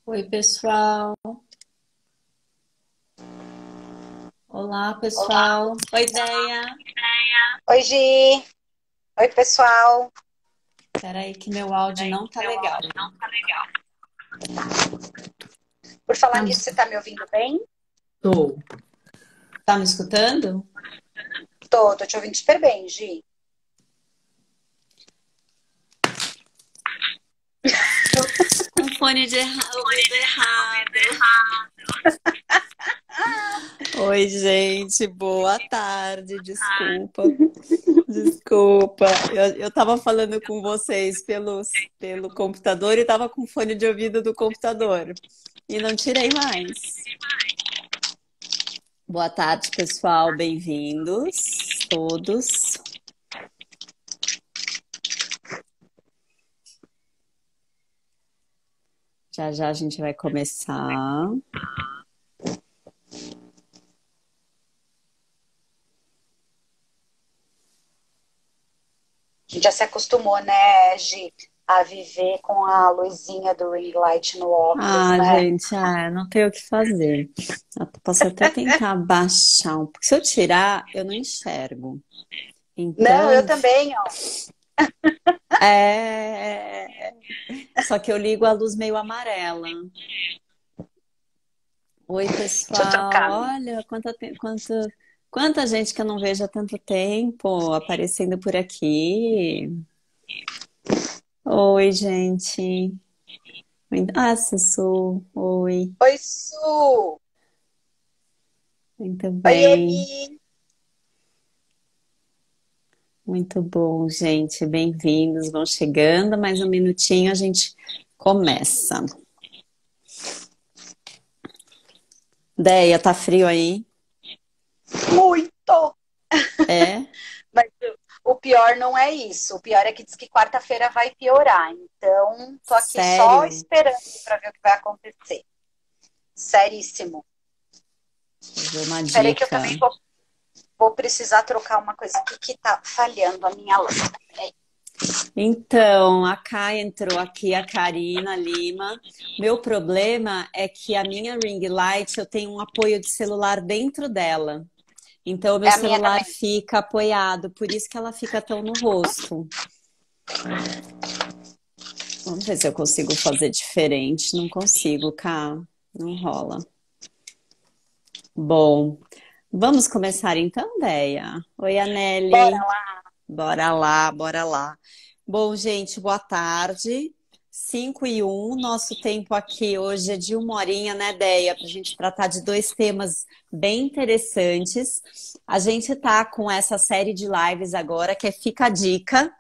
Oi, pessoal. Olá, Olá. pessoal. Oi, Ideia. Oi, Gi. Oi, pessoal. Peraí que meu áudio não tá legal. Por falar Tá me, nisso, você tá me ouvindo bem? Tô. Tá me escutando? Tô te ouvindo super bem, Gi. Tô com fone de ouvido errado. Oi, gente. Boa tarde. Desculpa. Desculpa. Eu tava falando com vocês pelo computador e tava com fone de ouvido do computador. E não tirei mais. Boa tarde, pessoal. Bem-vindos todos. Já já a gente vai começar. A gente já se acostumou, né, Gi, a viver com a luzinha do ring light no óculos, Ah, né? gente, não tem o que fazer. Eu posso até tentar baixar um pouco. Se eu tirar, eu não enxergo. Não, eu Então, também, ó. é. Só que eu ligo a luz meio amarela. Oi, Deixa eu pessoal. trocar. Olha, quanta gente que eu não vejo há tanto tempo aparecendo por aqui. Oi, gente. Ah, Sussu. Oi. Oi, Su. Muito Oi, bem. Eli. Muito bom, gente. Bem-vindos. Vão chegando, mais um minutinho a gente começa. Deia, tá frio aí? Muito! É? Mas o pior não é isso. O pior é que diz que quarta-feira vai piorar. Então, tô aqui só Sério? esperando para ver o que vai acontecer. Seríssimo. Vou ver uma Peraí que eu também dica. vou precisar trocar uma coisa aqui que tá falhando a minha lâmpada. Peraí. Então, a Kai entrou aqui, a Karina Lima. Meu problema é que a minha ring light eu tenho um apoio de celular dentro dela. Então, o É meu a minha celular também. fica apoiado, por isso que ela fica tão no rosto. Vamos ver se eu consigo fazer diferente. Não consigo, Cá. Não rola. Bom, vamos começar então, Deia. Oi, Bora Aneli. lá. Bora lá, bora lá. Bom, gente, boa tarde. 5:01. Nosso tempo aqui hoje é de uma horinha, né, Deia? Para a gente tratar de dois temas bem interessantes. A gente tá com essa série de lives agora, que é Fica a Dica.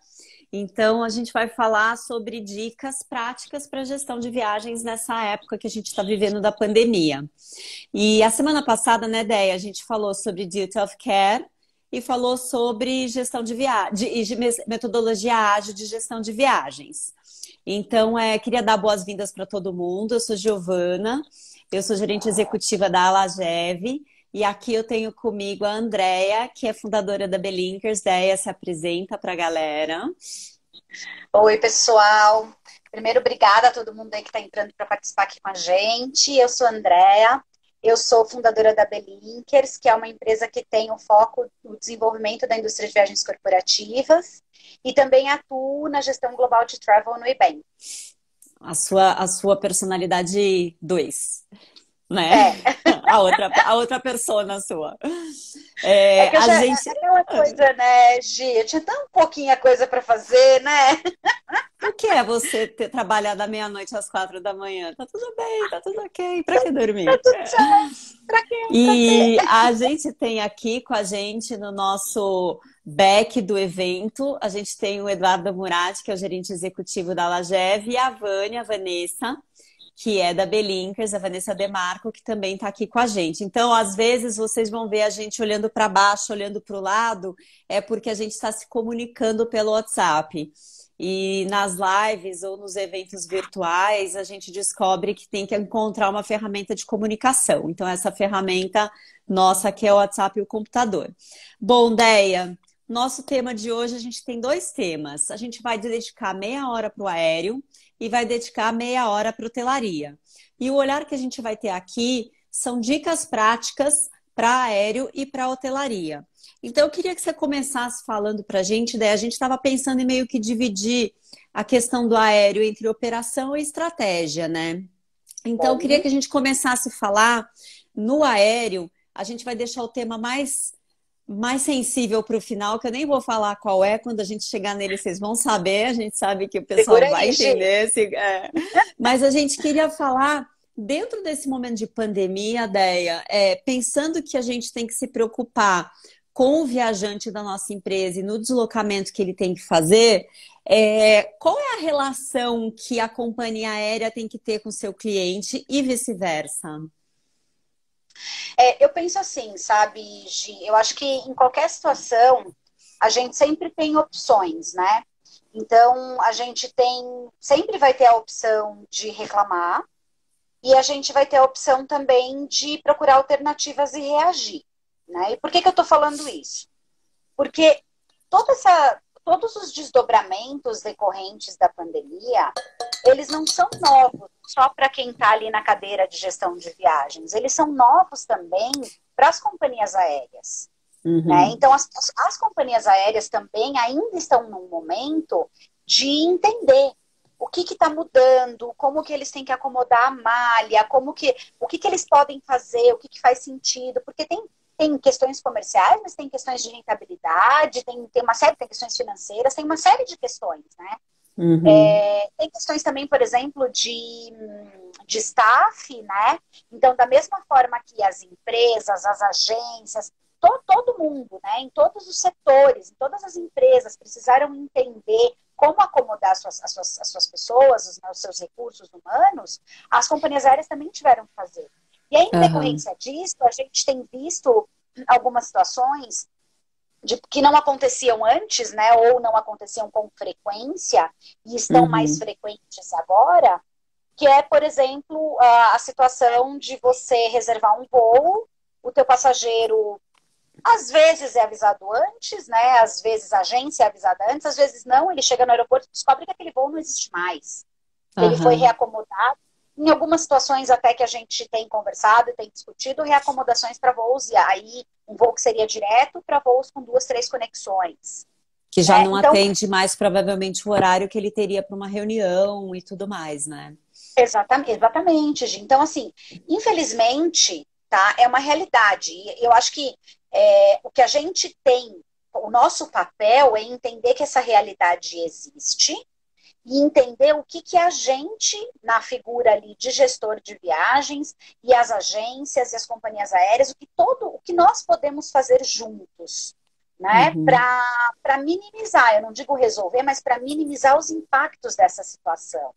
Então, a gente vai falar sobre dicas práticas para gestão de viagens nessa época que a gente está vivendo da pandemia. E a semana passada, né, Déia, a gente falou sobre duty of care e falou sobre gestão de viagem, de metodologia ágil de gestão de viagens. Então, queria dar boas-vindas para todo mundo. Eu sou Giovana, eu sou gerente executiva da Alagev. E aqui eu tenho comigo a Andrea, que é fundadora da Belinkers. Déia, se apresenta para a galera. Oi, pessoal. Primeiro, obrigada a todo mundo aí que está entrando para participar aqui com a gente. Eu sou a Andrea. Eu sou fundadora da Belinkers, que é uma empresa que tem o foco no desenvolvimento da indústria de viagens corporativas e também atuo na gestão global de travel no IBEM. A sua personalidade 2, né? É, A outra persona sua. é que eu A já. gente. Aquela coisa, né, Gi? Eu tinha tão pouquinha coisa para fazer, né? O que é você trabalhar da meia-noite às 4 da manhã? Tá tudo bem, tá tudo ok. Pra que Tá dormir? tudo certo. Pra quê? Pra quê? E a gente tem aqui com a gente no nosso back do evento, a gente tem o Eduardo Murati, que é o gerente executivo da Lagev, e a Vânia, a Vanessa, que é da Belinkers, a Vanessa Demarco, que também está aqui com a gente. Então, às vezes, vocês vão ver a gente olhando para baixo, olhando para o lado, é porque a gente está se comunicando pelo WhatsApp. E nas lives ou nos eventos virtuais, a gente descobre que tem que encontrar uma ferramenta de comunicação. Então, essa ferramenta nossa aqui é o WhatsApp e o computador. Bom, Deia, nosso tema de hoje, a gente tem dois temas. A gente vai dedicar meia hora para o aéreo e vai dedicar meia hora para hotelaria. E o olhar que a gente vai ter aqui são dicas práticas para aéreo e para hotelaria. Então, eu queria que você começasse falando para a gente, daí a gente estava pensando em meio que dividir a questão do aéreo entre operação e estratégia, né? Então, eu queria que a gente começasse a falar no aéreo. A gente vai deixar o tema mais sensível para o final, que eu nem vou falar qual é. Quando a gente chegar nele, vocês vão saber. A gente sabe que o pessoal Segura vai aí, Gi. entender. Mas a gente queria falar, dentro desse momento de pandemia, Déia, pensando que a gente tem que se preocupar com o viajante da nossa empresa e no deslocamento que ele tem que fazer, qual é a relação que a companhia aérea tem que ter com o seu cliente e vice-versa? Eu penso assim, sabe, Gi? Eu acho que em qualquer situação a gente sempre tem opções, né? Então a gente sempre vai ter a opção de reclamar e a gente vai ter a opção também de procurar alternativas e reagir, né? E por que que eu tô falando isso? Porque todos os desdobramentos decorrentes da pandemia, eles não são novos só para quem está ali na cadeira de gestão de viagens, eles são novos também para as companhias aéreas. Né? Uhum. Então, as companhias aéreas também ainda estão num momento de entender o que está mudando, como que eles têm que acomodar a malha, o que eles podem fazer, o que faz sentido, porque tem questões comerciais, mas tem questões de rentabilidade, tem questões financeiras, tem uma série de questões, né? Uhum. Tem questões também, por exemplo, de staff, né? Então, da mesma forma que as empresas, as agências, todo mundo, né? Em todos os setores, em todas as empresas precisaram entender como acomodar as suas pessoas, os seus recursos humanos, as companhias aéreas também tiveram que fazer. E aí, em Uhum. decorrência disso, a gente tem visto algumas situações que não aconteciam antes, né, ou não aconteciam com frequência, e estão mais Uhum. frequentes agora, que é, por exemplo, a situação de você reservar um voo, o teu passageiro às vezes é avisado antes, né? Às vezes a agência é avisada antes, às vezes não, ele chega no aeroporto e descobre que aquele voo não existe mais, que ele foi Uhum. reacomodado. Em algumas situações até que a gente tem conversado e tem discutido, reacomodações para voos, e aí um voo que seria direto para voos com duas, três conexões. Que já Né? não Então, atende mais provavelmente o horário que ele teria para uma reunião e tudo mais, né? exatamente, Gi. Então, assim, infelizmente, tá, é uma realidade. E eu acho que o que a gente tem, o nosso papel é entender que essa realidade existe e entender o que a gente, na figura ali de gestor de viagens, e as agências e as companhias aéreas, o que nós podemos fazer juntos, né? Uhum. Para minimizar, eu não digo resolver, mas para minimizar os impactos dessa situação.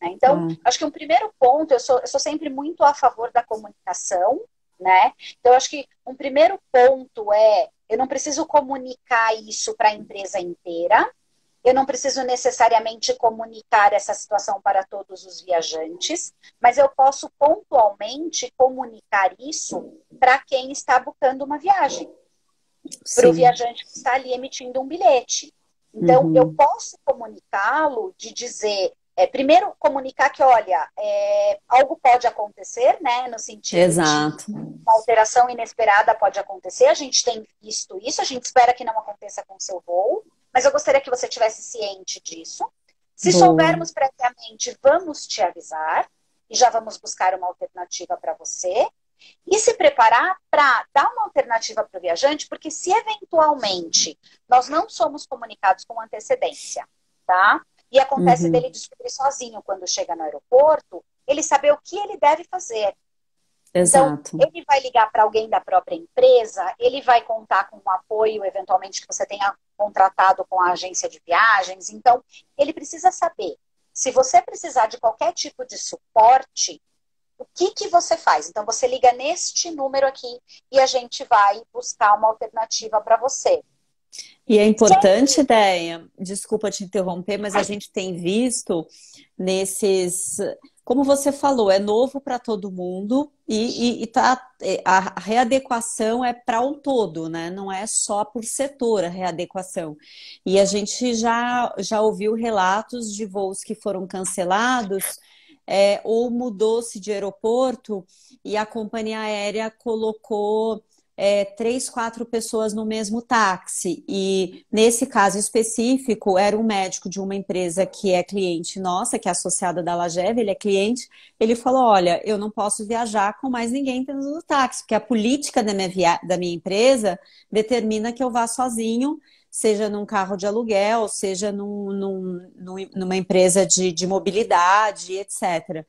Né? Então, Ah, acho que um primeiro ponto, eu sou sempre muito a favor da comunicação, né? Então, acho que um primeiro ponto eu não preciso comunicar isso para a empresa inteira, eu não preciso necessariamente comunicar essa situação para todos os viajantes, mas eu posso pontualmente comunicar isso para quem está buscando uma viagem, para o sim. viajante que está ali emitindo um bilhete. Então, eu Uhum. posso comunicá-lo de dizer, primeiro comunicar que, olha, algo pode acontecer, né, no sentido de Exato. uma alteração inesperada pode acontecer, a gente tem visto isso, a gente espera que não aconteça com o seu voo, mas eu gostaria que você tivesse ciente disso. Se Boa. soubermos previamente, vamos te avisar e já vamos buscar uma alternativa para você. E se preparar para dar uma alternativa para o viajante, porque se eventualmente nós não somos comunicados com antecedência, tá? E acontece Uhum. dele descobrir sozinho quando chega no aeroporto, ele saber o que ele deve fazer. Então, Exato. ele vai ligar para alguém da própria empresa, ele vai contar com um apoio, eventualmente, que você tenha contratado com a agência de viagens. Então, ele precisa saber. Se você precisar de qualquer tipo de suporte, o que você faz? Então, você liga neste número aqui e a gente vai buscar uma alternativa para você. E é importante, Sempre. ideia, desculpa te interromper, mas a gente tem visto nesses como você falou, é novo para todo mundo a readequação é para um todo, né? Não é só por setor a readequação. E a gente já ouviu relatos de voos que foram cancelados, ou mudou-se de aeroporto e a companhia aérea colocou 3, 4 pessoas no mesmo táxi. E nesse caso específico, era um médico de uma empresa que é cliente nossa, que é associada da Lagev, ele é cliente. Ele falou: olha, eu não posso viajar com mais ninguém dentro do táxi, porque a política da minha empresa determina que eu vá sozinho, seja num carro de aluguel, seja numa empresa de mobilidade, etc.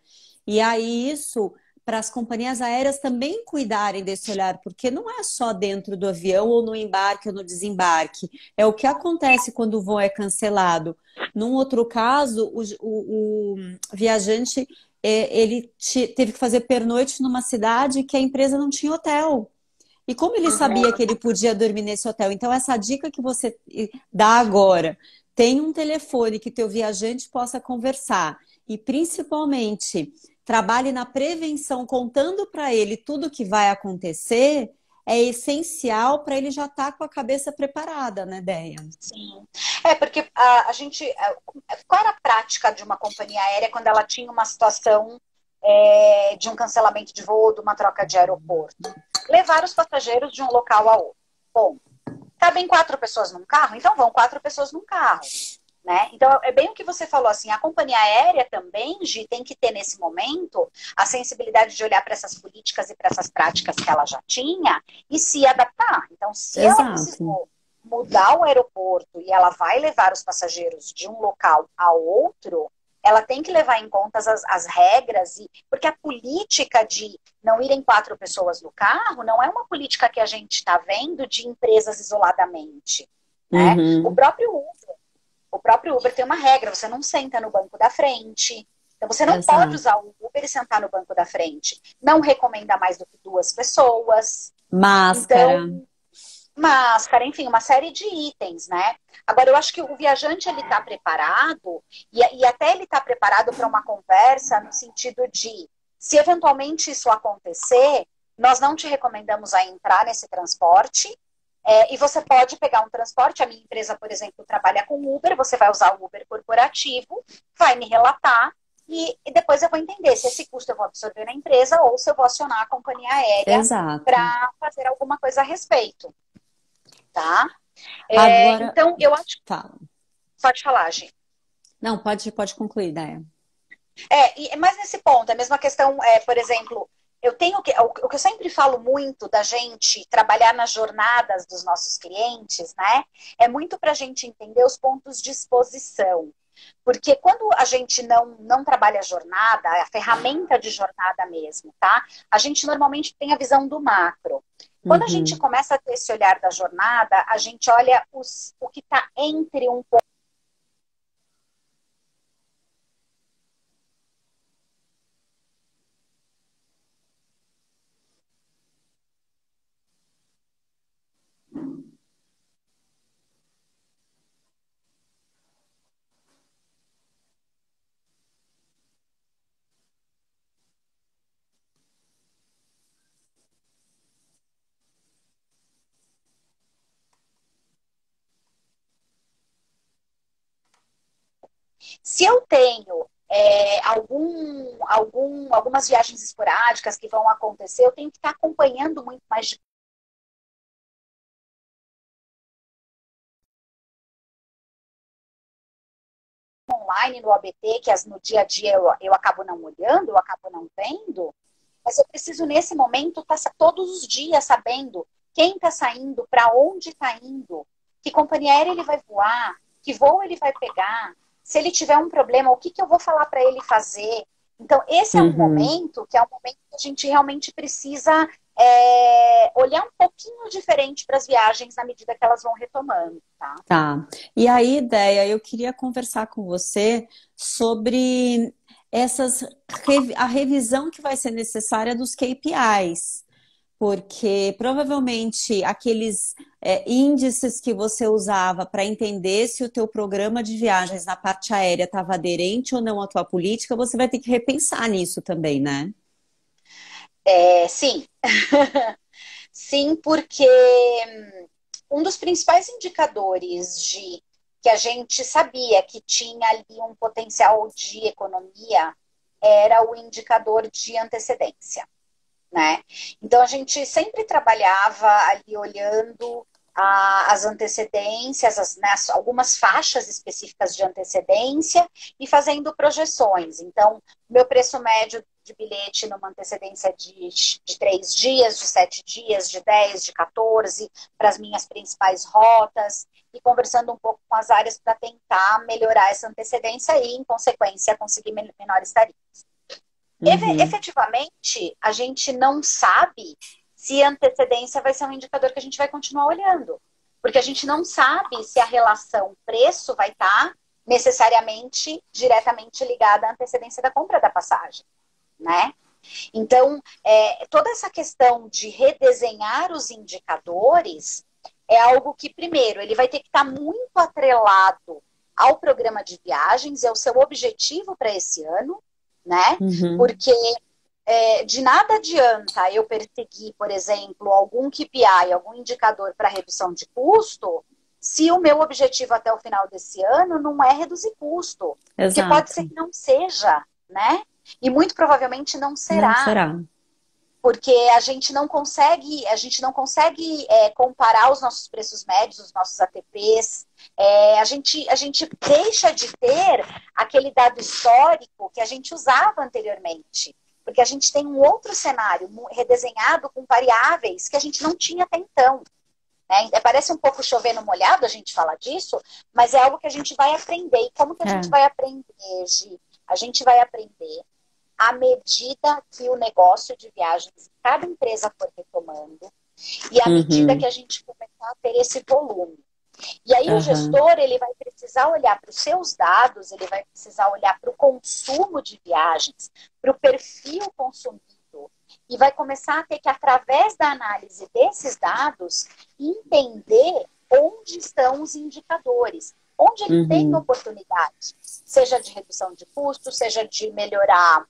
E aí isso para as companhias aéreas também cuidarem desse olhar, porque não é só dentro do avião ou no embarque ou no desembarque, é o que acontece quando o voo é cancelado. Num outro caso, o viajante teve que fazer pernoite numa cidade que a empresa não tinha hotel. E como ele sabia que ele podia dormir nesse hotel? Então, essa dica que você dá agora, tem um telefone que teu viajante possa conversar e, principalmente, trabalhe na prevenção, contando para ele tudo o que vai acontecer, é essencial para ele já estar com a cabeça preparada, né, Déia? Sim. Porque a gente. Qual era a prática de uma companhia aérea quando ela tinha uma situação de um cancelamento de voo, de uma troca de aeroporto? Levar os passageiros de um local a outro. Bom, cabem 4 pessoas num carro? Então vão 4 pessoas num carro. Né? Então, é bem o que você falou, assim, a companhia aérea também, Gi, tem que ter nesse momento a sensibilidade de olhar para essas políticas e para essas práticas que ela já tinha e se adaptar. Então, se ela Exato. precisou mudar o aeroporto e ela vai levar os passageiros de um local a outro, ela tem que levar em conta as regras, porque a política de não irem 4 pessoas no carro não é uma política que a gente está vendo de empresas isoladamente. Né? O Uhum. próprio Uber tem uma regra, você não senta no banco da frente. Então, você não pode Exato. usar o Uber e sentar no banco da frente. Não recomenda mais do que 2 pessoas. Máscara. Então, máscara, enfim, uma série de itens, né? Agora, eu acho que o viajante, ele está preparado, e até ele está preparado para uma conversa no sentido de, se eventualmente isso acontecer, nós não te recomendamos a entrar nesse transporte, e você pode pegar um transporte. A minha empresa, por exemplo, trabalha com Uber. Você vai usar o Uber corporativo, vai me relatar e depois eu vou entender se esse custo eu vou absorver na empresa ou se eu vou acionar a companhia aérea Exato. para fazer alguma coisa a respeito, tá? Agora, Então, eu acho que fala. pode falar, Gi. Não, pode concluir, Déia. Mas nesse ponto, a mesma questão, por exemplo, o que eu sempre falo muito da gente trabalhar nas jornadas dos nossos clientes, né? É muito para a gente entender os pontos de exposição. Porque quando a gente não trabalha a jornada, a ferramenta de jornada mesmo, tá? A gente normalmente tem a visão do macro. Quando a gente Uhum. começa a ter esse olhar da jornada, a gente olha o que está entre um ponto. Se eu tenho algumas viagens esporádicas que vão acontecer, eu tenho que estar acompanhando muito mais de online no ABT, que no dia a dia eu acabo não olhando, eu acabo não vendo, mas eu preciso, nesse momento, estar todos os dias sabendo quem está saindo, para onde está indo, que companhia aérea ele vai voar, que voo ele vai pegar, se ele tiver um problema, o que eu vou falar para ele fazer. Então, esse é um Uhum. momento que é um momento que a gente realmente precisa olhar um pouquinho diferente para as viagens na medida que elas vão retomando, tá? Tá. E aí, ideia, eu queria conversar com você sobre a revisão que vai ser necessária dos KPIs. porque provavelmente aqueles índices que você usava para entender se o teu programa de viagens na parte aérea estava aderente ou não à tua política, você vai ter que repensar nisso também, né? Sim, sim, porque um dos principais indicadores de que a gente sabia que tinha ali um potencial de economia era o indicador de antecedência, né? Então a gente sempre trabalhava ali olhando as antecedências, né, algumas faixas específicas de antecedência e fazendo projeções. Então, meu preço médio de bilhete numa antecedência de 3 dias, de 7 dias, de 10, de 14, para as minhas principais rotas, e conversando um pouco com as áreas para tentar melhorar essa antecedência e, em consequência, conseguir menores tarifas. Uhum. Efetivamente, a gente não sabe se a antecedência vai ser um indicador que a gente vai continuar olhando. Porque a gente não sabe se a relação preço vai estar necessariamente diretamente ligada à antecedência da compra da passagem, né? Então, toda essa questão de redesenhar os indicadores é algo que, primeiro, ele vai ter que estar muito atrelado ao programa de viagens, é o seu objetivo para esse ano, né? Uhum. Porque de nada adianta eu perseguir, por exemplo, algum KPI, algum indicador para redução de custo, se o meu objetivo até o final desse ano não é reduzir custo. Porque pode ser Exato. que não seja, né? E muito provavelmente não Não será. será. Porque a gente não consegue comparar os nossos preços médios, os nossos ATPs. A gente deixa de ter aquele dado histórico que a gente usava anteriormente. Porque a gente tem um outro cenário redesenhado com variáveis que a gente não tinha até então. Né? Parece um pouco chover no molhado a gente falar disso, mas é algo que a gente vai aprender. E como que a gente É. vai aprender, Gi? A gente vai aprender à medida que o negócio de viagens em cada empresa for retomando e à medida que Uhum. a gente começar a ter esse volume. E aí o Aham. gestor, ele vai precisar olhar para os seus dados, ele vai precisar olhar para o consumo de viagens, para o perfil consumido, e vai começar a ter que, através da análise desses dados, entender onde estão os indicadores, onde ele tem Uhum. oportunidade, seja de redução de custos, seja de melhorar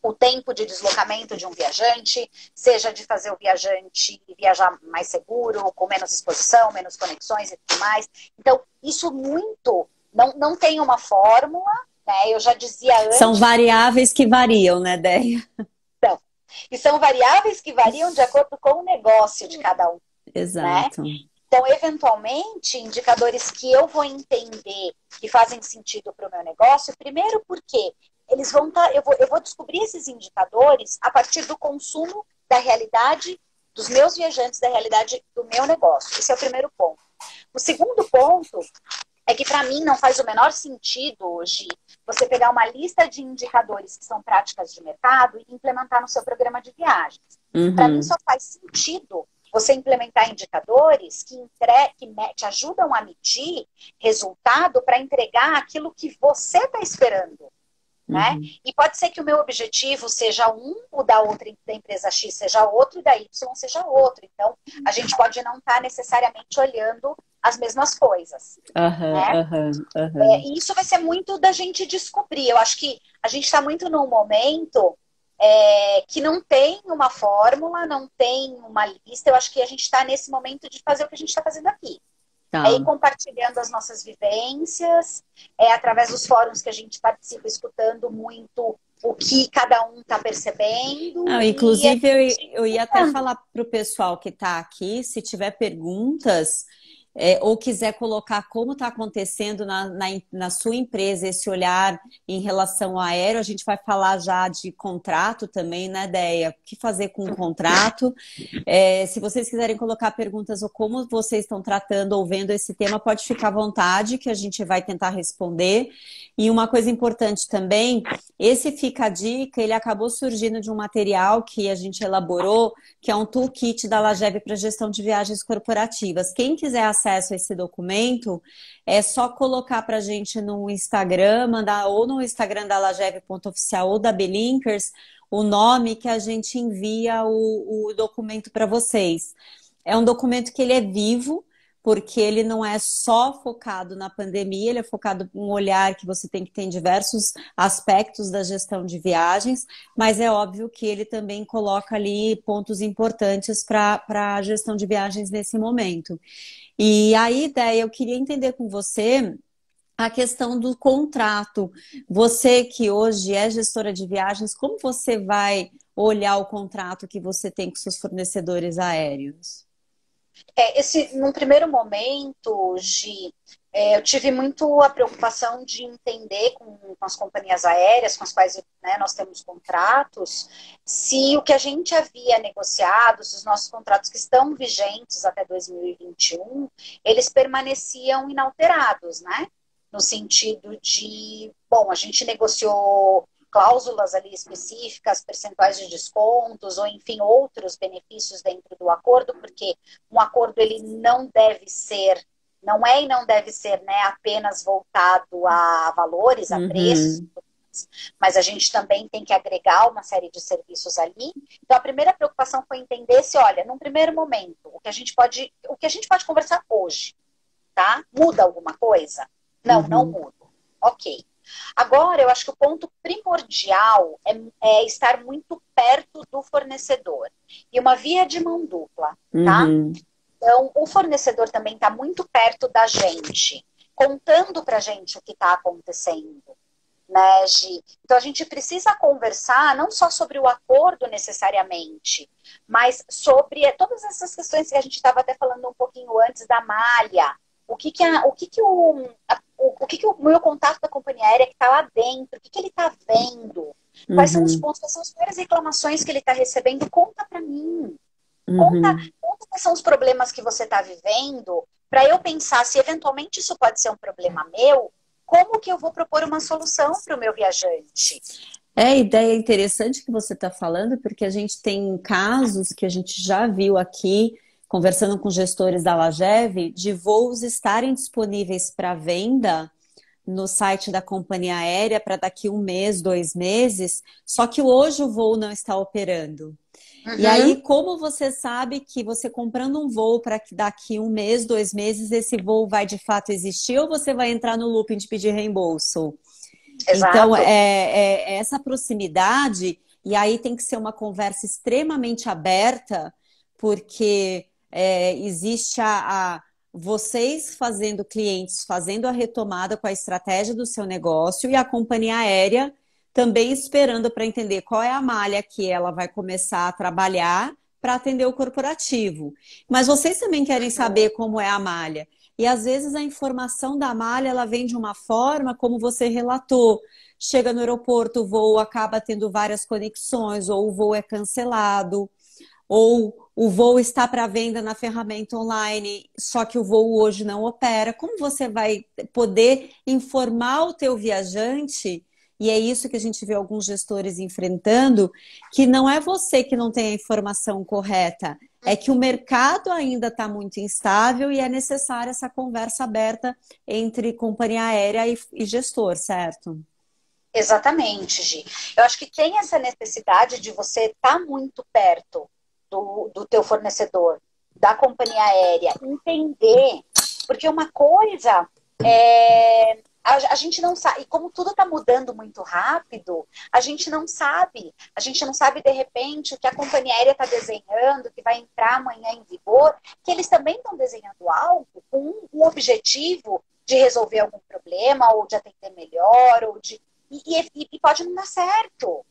o tempo de deslocamento de um viajante, seja de fazer o viajante viajar mais seguro, com menos exposição, menos conexões e tudo mais. Então, isso muito não tem uma fórmula, né? Eu já dizia São antes que variáveis que variam, né, Déia? não. E são variáveis que variam de acordo com o negócio de cada um, né? Exato. Então, eventualmente, indicadores que eu vou entender que fazem sentido para o meu negócio, primeiro porque eles vão estar, eu vou descobrir esses indicadores a partir do consumo da realidade dos meus viajantes, da realidade do meu negócio. Esse é o primeiro ponto. O segundo ponto é que, para mim, não faz o menor sentido hoje você pegar uma lista de indicadores que são práticas de mercado e implementar no seu programa de viagens. Para mim, Uhum. só faz sentido você implementar indicadores que te ajudam a medir resultado para entregar aquilo que você está esperando. Né? Uhum. E pode ser que o meu objetivo seja um, o da outra da empresa X seja outro, e da Y seja outro. Então, a gente pode não estar necessariamente olhando as mesmas coisas. Aham, Né? aham, aham. E isso vai ser muito da gente descobrir. Eu acho que a gente está muito num momento que não tem uma fórmula, não tem uma lista. Eu acho que a gente está nesse momento de fazer o que a gente está fazendo aqui. Ir Tá. compartilhando as nossas vivências, através dos fóruns que a gente participa, escutando muito o que cada um está percebendo Não, e a inclusive, gente eu ia até tentando. falar para o pessoal que está aqui, se tiver perguntas, ou quiser colocar como está acontecendo na sua empresa esse olhar em relação ao aéreo, a gente vai falar já de contrato também, né, Déia? O que fazer com o contrato? Se vocês quiserem colocar perguntas ou como vocês estão tratando ou vendo esse tema, pode ficar à vontade, que a gente vai tentar responder. E uma coisa importante também, esse Fica a Dica, ele acabou surgindo de um material que a gente elaborou, que é um toolkit da Lageve para gestão de viagens corporativas. Quem quiser acesso a esse documento, é só colocar para a gente no Instagram, mandar ou no Instagram da Lageve.oficial ou da Belinkers, o nome que a gente envia o documento para vocês. É um documento que ele é vivo, porque ele não é só focado na pandemia, ele é focado em um olhar que você tem que ter em diversos aspectos da gestão de viagens, mas é óbvio que ele também coloca ali pontos importantes para a gestão de viagens nesse momento. E a ideia, eu queria entender com você a questão do contrato. Você que hoje é gestora de viagens, como você vai olhar o contrato que você tem com seus fornecedores aéreos? Num primeiro momento, eu tive muito a preocupação de entender com as companhias aéreas com as quais, né, nós temos contratos, se o que a gente havia negociado, se os nossos contratos que estão vigentes até 2021, eles permaneciam inalterados, né? No sentido de, bom, a gente negociou cláusulas ali específicas, percentuais de descontos, ou enfim, outros benefícios dentro do acordo, porque um acordo ele não deve ser, não é e não deve ser, né, apenas voltado a valores, a preços, mas a gente também tem que agregar uma série de serviços ali. Então a primeira preocupação foi entender se, olha, num primeiro momento, o que a gente pode conversar hoje, tá? Muda alguma coisa? Não, não muda. Ok. Agora, eu acho que o ponto primordial é estar muito perto do fornecedor. E uma via de mão dupla, tá? Então, o fornecedor também está muito perto da gente, contando pra gente o que está acontecendo, né, Gi? Então, a gente precisa conversar não só sobre o acordo necessariamente, mas sobre todas essas questões que a gente estava até falando um pouquinho antes da malha. O que o meu contato da companhia aérea que está lá dentro, o que ele está vendo, quais são os pontos, quais são as primeiras reclamações que ele está recebendo, conta para mim. Conta quais são os problemas que você está vivendo, para eu pensar se eventualmente isso pode ser um problema meu, como que eu vou propor uma solução para o meu viajante. É ideia interessante que você está falando, porque a gente tem casos que a gente já viu aqui, conversando com gestores da Lagev, de voos estarem disponíveis para venda no site da companhia aérea para daqui 1 mês, 2 meses, só que hoje o voo não está operando. E aí, como você sabe que você comprando um voo para que daqui 1 mês, 2 meses, esse voo vai de fato existir ou você vai entrar no looping de pedir reembolso? Exato. Então, é essa proximidade, e aí tem que ser uma conversa extremamente aberta, porque existe vocês fazendo, clientes fazendo a retomada com a estratégia do seu negócio e a companhia aérea também esperando para entender qual é a malha que ela vai começar a trabalhar para atender o corporativo. Mas vocês também querem saber como é a malha. E às vezes a informação da malha ela vem de uma forma como você relatou. Chega no aeroporto, o voo acaba tendo várias conexões, ou o voo é cancelado, ou o voo está para venda na ferramenta online, só que o voo hoje não opera. Como você vai poder informar o teu viajante? E é isso que a gente vê alguns gestores enfrentando, que não é você que não tem a informação correta, é que o mercado ainda está muito instável e é necessária essa conversa aberta entre companhia aérea e gestor, certo? Exatamente, Gi. Eu acho que tem essa necessidade de você estar muito perto do teu fornecedor, da companhia aérea, entender, porque uma coisa a gente não sabe, e como tudo está mudando muito rápido, a gente não sabe de repente o que a companhia aérea está desenhando, que vai entrar amanhã em vigor, que eles também estão desenhando algo com um objetivo de resolver algum problema, ou de atender melhor, e pode não dar certo.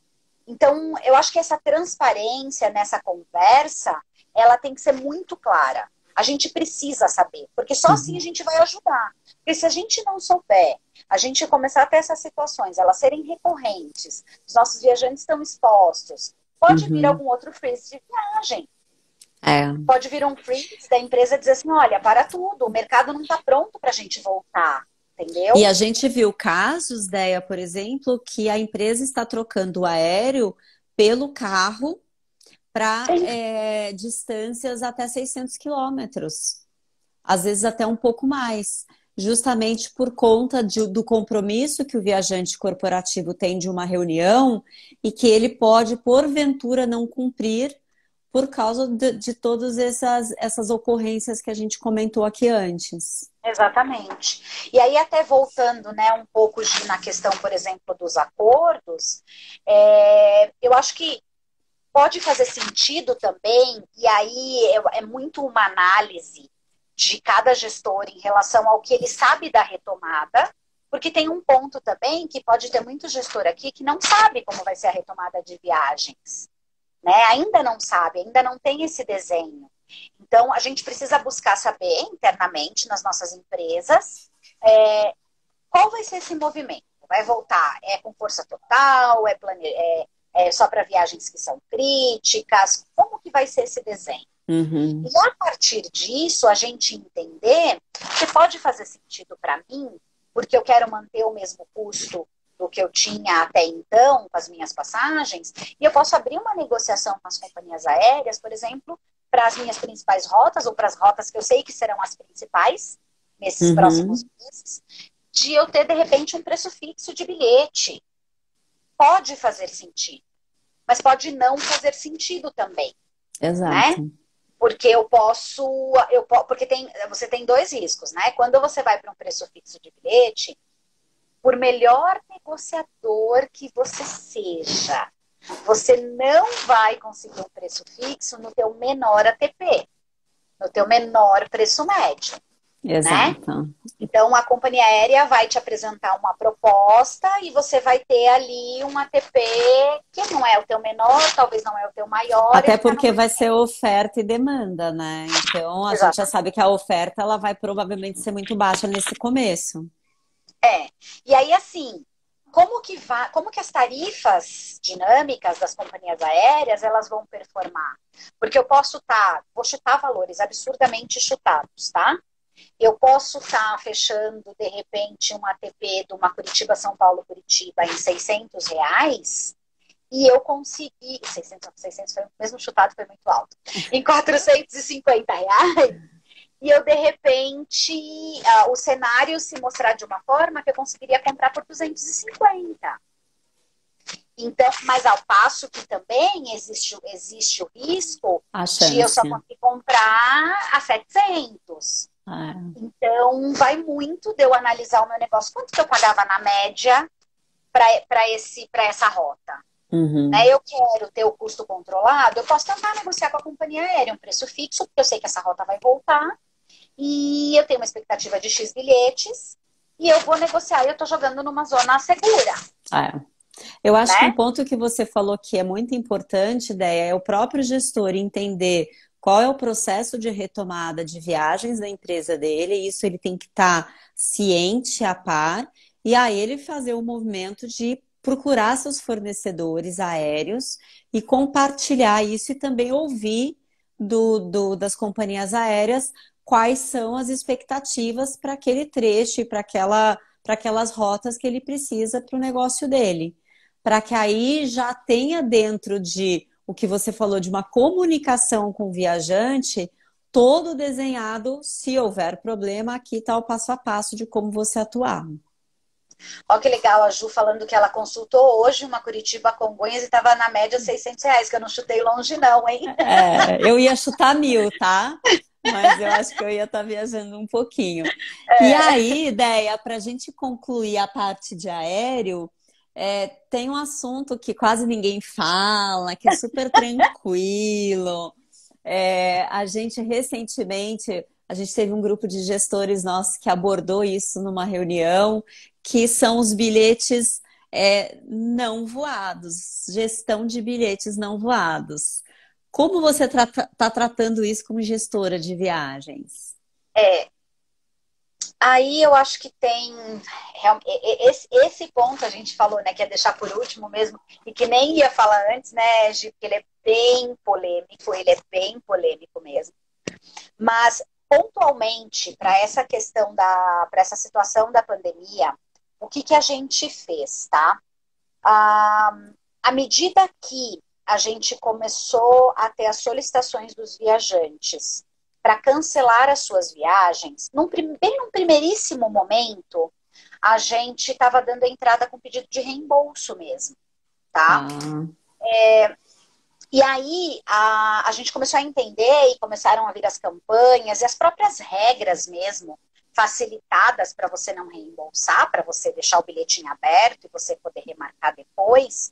Então, eu acho que essa transparência nessa conversa, ela tem que ser muito clara. A gente precisa saber, porque só assim a gente vai ajudar. Porque se a gente não souber, a gente começar a ter essas situações, elas serem recorrentes, os nossos viajantes estão expostos, pode vir algum outro freeze de viagem. Pode vir um freeze da empresa dizer assim, olha, para tudo, o mercado não está pronto para a gente voltar. Entendeu? E a gente viu casos, Deia, por exemplo, que a empresa está trocando o aéreo pelo carro para distâncias até 600 quilômetros. Às vezes até um pouco mais. justamente por conta do compromisso que o viajante corporativo tem de uma reunião e que ele pode, porventura, não cumprir por causa de todas essas ocorrências que a gente comentou aqui antes. Exatamente. E aí, até voltando, né, um pouco na questão, por exemplo, dos acordos, eu acho que pode fazer sentido também, e aí é muito uma análise de cada gestor em relação ao que ele sabe da retomada, porque tem um ponto também que pode ter muito gestor aqui que não sabe como vai ser a retomada de viagens, né? Ainda não sabe, ainda não tem esse desenho. Então, a gente precisa buscar saber internamente nas nossas empresas qual vai ser esse movimento. Vai voltar? É com força total? É só para viagens que são críticas? Como que vai ser esse desenho? Uhum. E a partir disso, a gente entender que pode fazer sentido para mim, porque eu quero manter o mesmo custo do que eu tinha até então, com as minhas passagens, e eu posso abrir uma negociação com as companhias aéreas, por exemplo, para as minhas principais rotas, ou para as rotas que eu sei que serão as principais nesses próximos meses, de eu ter, de repente, um preço fixo de bilhete. Pode fazer sentido, mas pode não fazer sentido também. Exato. Né? Porque porque você tem dois riscos, né? Quando você vai para um preço fixo de bilhete, por melhor negociador que você seja, você não vai conseguir um preço fixo no teu menor ATP, no teu menor preço médio. Exato. Né? Então, a companhia aérea vai te apresentar uma proposta e você vai ter ali um ATP que não é o teu menor, talvez não é o teu maior. Até porque vai ser oferta e demanda, né? Então, a gente já sabe que a oferta ela vai provavelmente ser muito baixa nesse começo. E aí, assim, como que as tarifas dinâmicas das companhias aéreas elas vão performar? Porque eu vou chutar valores absurdamente chutados, tá? Eu posso estar fechando, de repente, um ATP de uma Curitiba-São Paulo-Curitiba em R$ 600 e eu consegui... 600 foi, mesmo chutado foi muito alto. Em R$ 450. E eu, de repente, o cenário se mostrar de uma forma que eu conseguiria comprar por 250. Então, mas ao passo que também existe o risco de eu só conseguir comprar a 700. Então, vai muito de eu analisar o meu negócio. Quanto que eu pagava na média para essa rota? Uhum. Né? Eu quero ter o custo controlado, eu posso tentar negociar com a companhia aérea um preço fixo, porque eu sei que essa rota vai voltar, e eu tenho uma expectativa de X bilhetes, e eu vou negociar, e eu estou jogando numa zona segura. Eu acho que um ponto que você falou que é muito importante, Déia, é o próprio gestor entender qual é o processo de retomada de viagens da empresa dele, isso ele tem que estar ciente, a par, e aí ele fazer o movimento de procurar seus fornecedores aéreos e compartilhar isso e também ouvir das companhias aéreas quais são as expectativas para aquele trecho e para aquelas rotas que ele precisa para o negócio dele. Para que aí já tenha dentro de o que você falou de uma comunicação com o viajante, todo desenhado, se houver problema, aqui está o passo a passo de como você atuar. Olha que legal, a Ju falando que ela consultou hoje uma Curitiba Congonhas e estava na média R$ 600, que eu não chutei longe não, hein? Eu ia chutar 1.000, tá? Mas eu acho que eu ia estar viajando um pouquinho. E aí, ideia, para a gente concluir a parte de aéreo, tem um assunto que quase ninguém fala, que é super tranquilo. A gente recentemente, a gente teve um grupo de gestores nossos que abordou isso numa reunião, que são os bilhetes não voados, gestão de bilhetes não voados. Como você está tratando isso como gestora de viagens? Aí eu acho que tem esse ponto a gente falou, né, que é deixar por último mesmo, e que nem ia falar antes, né, Gi, porque ele é bem polêmico mesmo. Mas pontualmente para essa questão para essa situação da pandemia, o que a gente fez, tá? À medida que a gente começou a ter as solicitações dos viajantes para cancelar as suas viagens, bem num primeiríssimo momento, a gente estava dando entrada com pedido de reembolso mesmo, tá? E aí a gente começou a entender e começaram a vir as campanhas e as próprias regras mesmo, facilitadas para você não reembolsar, para você deixar o bilhetinho aberto e você poder remarcar depois.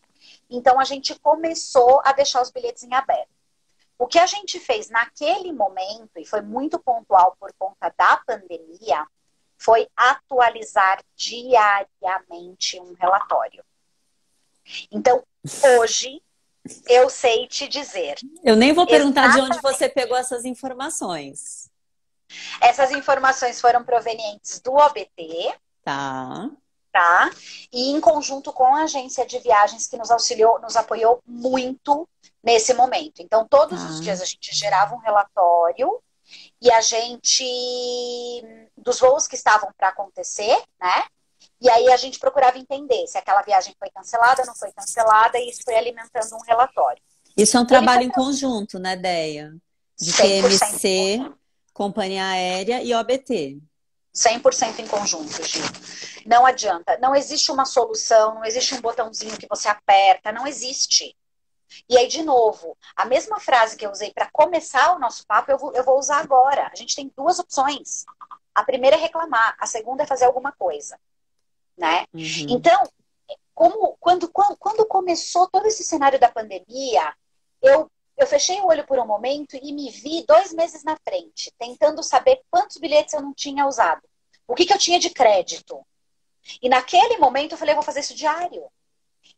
Então a gente começou a deixar os bilhetes em aberto. O que a gente fez naquele momento, e foi muito pontual por conta da pandemia, foi atualizar diariamente um relatório. Então, hoje, eu sei te dizer. Eu nem vou perguntar de onde você pegou essas informações. Essas informações foram provenientes do OBT. Tá? E em conjunto com a agência de viagens que nos auxiliou, nos apoiou muito nesse momento. Então, todos os dias a gente gerava um relatório e a gente, dos voos que estavam para acontecer, né? E aí a gente procurava entender se aquela viagem foi cancelada, não foi cancelada, e isso foi alimentando um relatório. Isso é um trabalho em conjunto, né, Deia? De 100%. TMC, Companhia Aérea e OBT. 100% em conjunto, Gil. Não adianta. Não existe uma solução, não existe um botãozinho que você aperta, não existe. E aí, de novo, a mesma frase que eu usei para começar o nosso papo, eu vou usar agora. A gente tem duas opções. A primeira é reclamar, a segunda é fazer alguma coisa, né? Então, quando começou todo esse cenário da pandemia, eu fechei o olho por um momento e me vi 2 meses na frente, tentando saber quantos bilhetes eu não tinha usado. O que eu tinha de crédito. E naquele momento eu falei, eu vou fazer isso diário.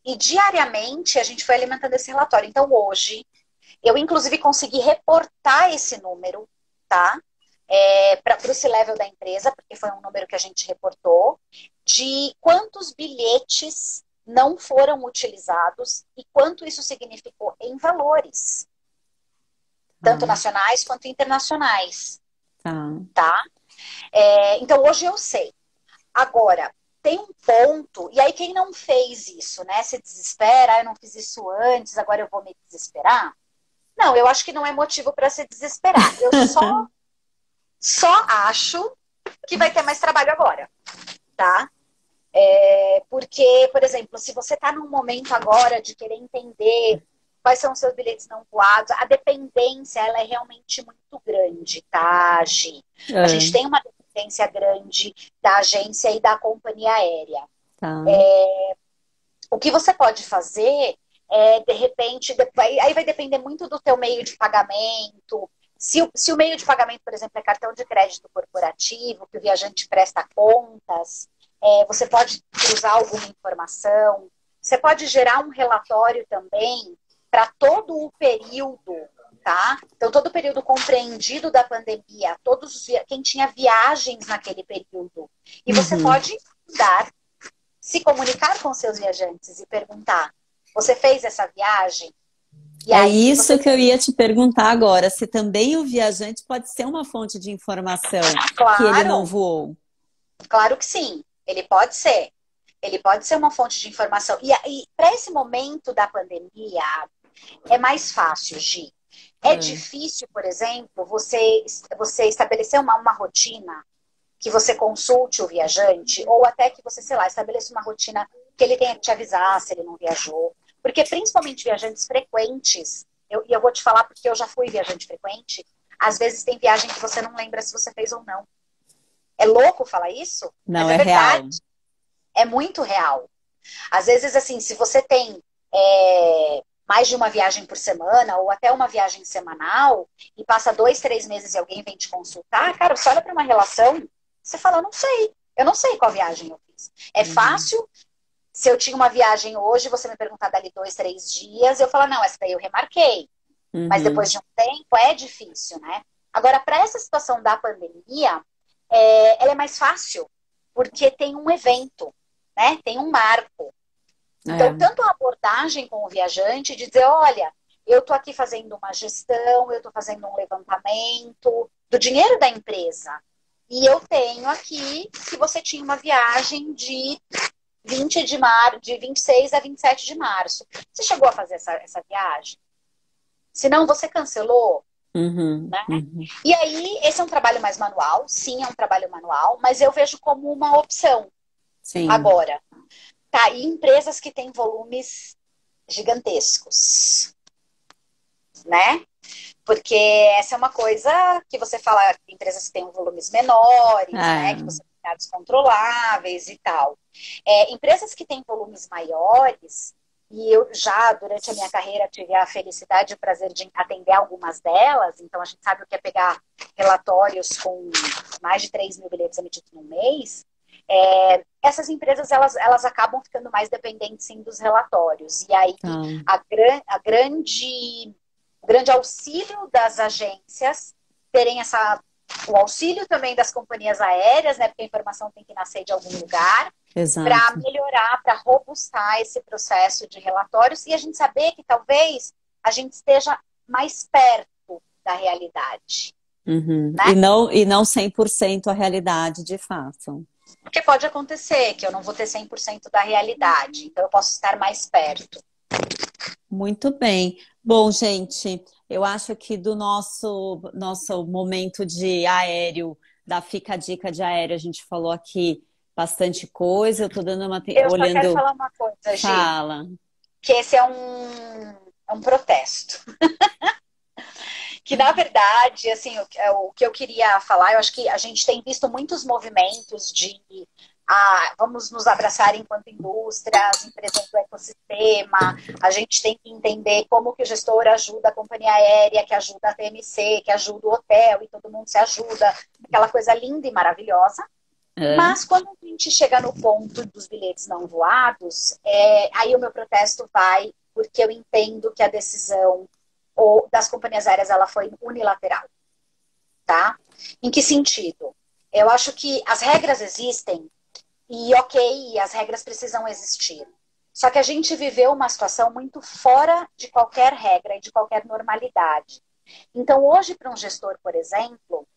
E diariamente a gente foi alimentando esse relatório. Então hoje, eu inclusive consegui reportar esse número, tá? Para o C-Level da empresa, porque foi um número que a gente reportou, de quantos bilhetes não foram utilizados e quanto isso significou em valores. Tanto nacionais quanto internacionais. Tá? Então, hoje eu sei. Agora, tem um ponto, e aí quem não fez isso, né? Se desespera, eu não fiz isso antes, agora eu vou me desesperar. Não, eu acho que não é motivo para se desesperar. Eu só acho que vai ter mais trabalho agora, tá? Porque, por exemplo, se você está num momento agora de querer entender quais são os seus bilhetes não voados, a dependência ela é realmente muito grande, tá, Gi? A gente tem uma dependência grande da agência e da companhia aérea. O que você pode fazer de repente, aí vai depender muito do teu meio de pagamento. Se o meio de pagamento, por exemplo, é cartão de crédito corporativo, que o viajante presta contas, você pode cruzar alguma informação, você pode gerar um relatório também para todo o período, tá? Então, todo o período compreendido da pandemia, quem tinha viagens naquele período. E você pode se comunicar com seus viajantes e perguntar, você fez essa viagem? E aí, isso que eu ia te perguntar agora, se também o viajante pode ser uma fonte de informação que ele não voou. Claro que sim, ele pode ser. Ele pode ser uma fonte de informação. E para esse momento da pandemia, é mais fácil, Gi. É difícil, por exemplo, você estabelecer uma rotina que você consulte o viajante, ou até que você, sei lá, estabeleça uma rotina que ele tenha que te avisar se ele não viajou. Porque principalmente viajantes frequentes, eu vou te falar porque eu já fui viajante frequente, às vezes tem viagem que você não lembra se você fez ou não. É louco falar isso? Não, mas é verdade. real. É muito real. Às vezes, assim, se você tem mais de uma viagem por semana, ou até uma viagem semanal, e passa 2, 3 meses e alguém vem te consultar, cara, você olha para uma relação, você fala, eu não sei qual viagem eu fiz. É fácil, se eu tinha uma viagem hoje, você me perguntar dali 2, 3 dias, eu falo, não, essa daí eu remarquei. Mas depois de um tempo, é difícil, né? Agora, para essa situação da pandemia, ela é mais fácil, porque tem um evento, né? Tem um marco. Então, tanto a abordagem com o viajante, de dizer, olha, eu estou aqui fazendo uma gestão, eu estou fazendo um levantamento do dinheiro da empresa. E eu tenho aqui que você tinha uma viagem de 26 a 27 de março. Você chegou a fazer essa viagem? Se não, você cancelou? Uhum, né? uhum. E aí, esse é um trabalho mais manual, sim, é um trabalho manual, mas eu vejo como uma opção Sim. agora. Tá, e empresas que têm volumes gigantescos, né? Porque essa é uma coisa que você fala, empresas que têm volumes menores, né? Que É, você tem dados controláveis e tal. Empresas que têm volumes maiores, e eu já, durante a minha carreira, tive a felicidade e o prazer de atender algumas delas, então a gente sabe o que é pegar relatórios com mais de 3 mil bilhetes emitidos no mês. Essas empresas elas acabam ficando mais dependentes sim dos relatórios. E aí tá. a grande o grande auxílio das agências terem o auxílio também das companhias aéreas, né? Porque a informação tem que nascer de algum lugar, para Exato. melhorar, para robustar esse processo de relatórios e a gente saber que talvez a gente esteja mais perto da realidade, Uhum. né? E não 100% a realidade de fato. Porque pode acontecer que eu não vou ter 100% da realidade, então eu posso estar mais perto. Muito bem. Bom, gente, eu acho que do nosso momento de aéreo, da Fica a Dica de aéreo, a gente falou aqui bastante coisa. Eu tô dando Eu só quero olhando, falar uma coisa, Gi, fala. que esse é um protesto. Que na verdade, assim, o que eu queria falar, eu acho que a gente tem visto muitos movimentos de vamos nos abraçar enquanto indústria, as empresas do ecossistema, a gente tem que entender como que o gestor ajuda a companhia aérea, que ajuda a TMC, que ajuda o hotel, e todo mundo se ajuda, aquela coisa linda e maravilhosa. É. Mas quando a gente chega no ponto dos bilhetes não voados, aí o meu protesto vai porque eu entendo que a decisão ou das companhias aéreas ela foi unilateral, tá? Em que sentido? Eu acho que as regras existem e ok, as regras precisam existir. Só que a gente viveu uma situação muito fora de qualquer regra e de qualquer normalidade. Então, hoje, para um gestor, por exemplo,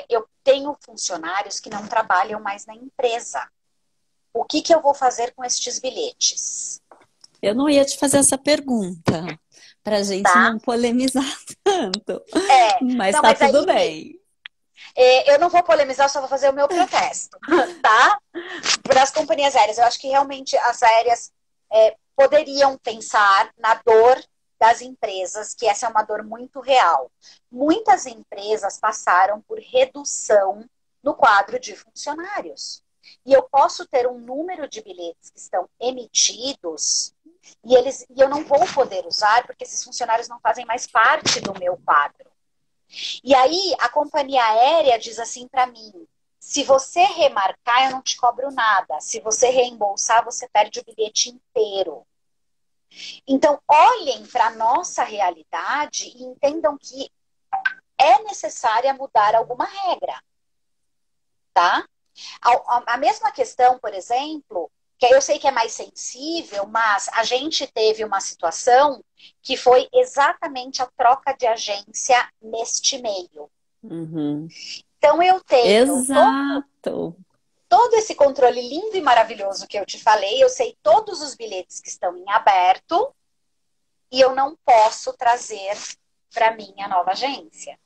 eu tenho funcionários que não trabalham mais na empresa. O que, que eu vou fazer com estes bilhetes? Eu não ia te fazer essa pergunta, para a gente Tá? não polemizar tanto, mas Não, tá mas tudo aí bem. eu não vou polemizar, só vou fazer o meu protesto, tá? Para as companhias aéreas. Eu acho que realmente as aéreas poderiam pensar na dor das empresas, que essa é uma dor muito real. Muitas empresas passaram por redução no quadro de funcionários. E eu posso ter um número de bilhetes que estão emitidos e eu não vou poder usar porque esses funcionários não fazem mais parte do meu quadro. E aí a companhia aérea diz assim para mim: se você remarcar, eu não te cobro nada. Se você reembolsar, você perde o bilhete inteiro. Então, olhem para a nossa realidade e entendam que é necessária mudar alguma regra, tá? A mesma questão, por exemplo, que eu sei que é mais sensível, mas a gente teve uma situação que foi exatamente a troca de agência neste meio. Uhum. Então, eu tenho Exato. todo esse controle lindo e maravilhoso que eu te falei, eu sei todos os bilhetes que estão em aberto e eu não posso trazer para minha nova agência.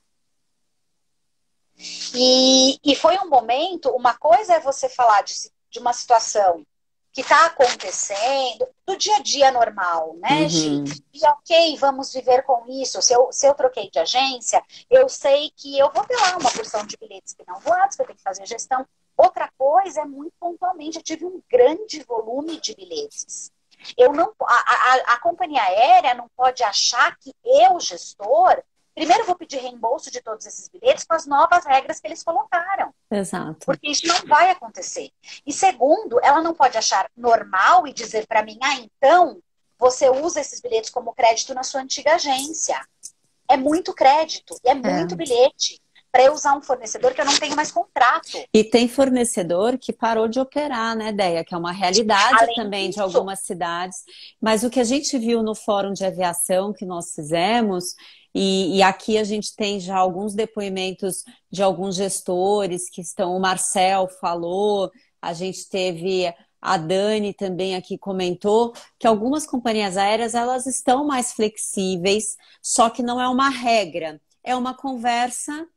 E foi um momento, uma coisa é você falar de uma situação que está acontecendo do dia a dia normal, né, Gi? Uhum. E ok, vamos viver com isso. Se eu troquei de agência, eu sei que eu vou ter lá uma porção de bilhetes que não voados, que eu tenho que fazer gestão. Outra coisa é muito pontualmente, eu tive um grande volume de bilhetes. Eu não, a companhia aérea não pode achar que eu, gestor, primeiro vou pedir reembolso de todos esses bilhetes com as novas regras que eles colocaram. Exato. Porque isso não vai acontecer. E segundo, ela não pode achar normal e dizer para mim, então, você usa esses bilhetes como crédito na sua antiga agência. É muito crédito e é muito É. bilhete para eu usar um fornecedor que eu não tenho mais contrato. E tem fornecedor que parou de operar, né, Deia? Que é uma realidade Além também de disso, algumas cidades. Mas o que a gente viu no fórum de aviação que nós fizemos, e aqui a gente tem já alguns depoimentos de alguns gestores que estão, o Marcel falou, a gente teve a Dani também aqui comentou, que algumas companhias aéreas elas estão mais flexíveis, só que não é uma regra, é uma conversa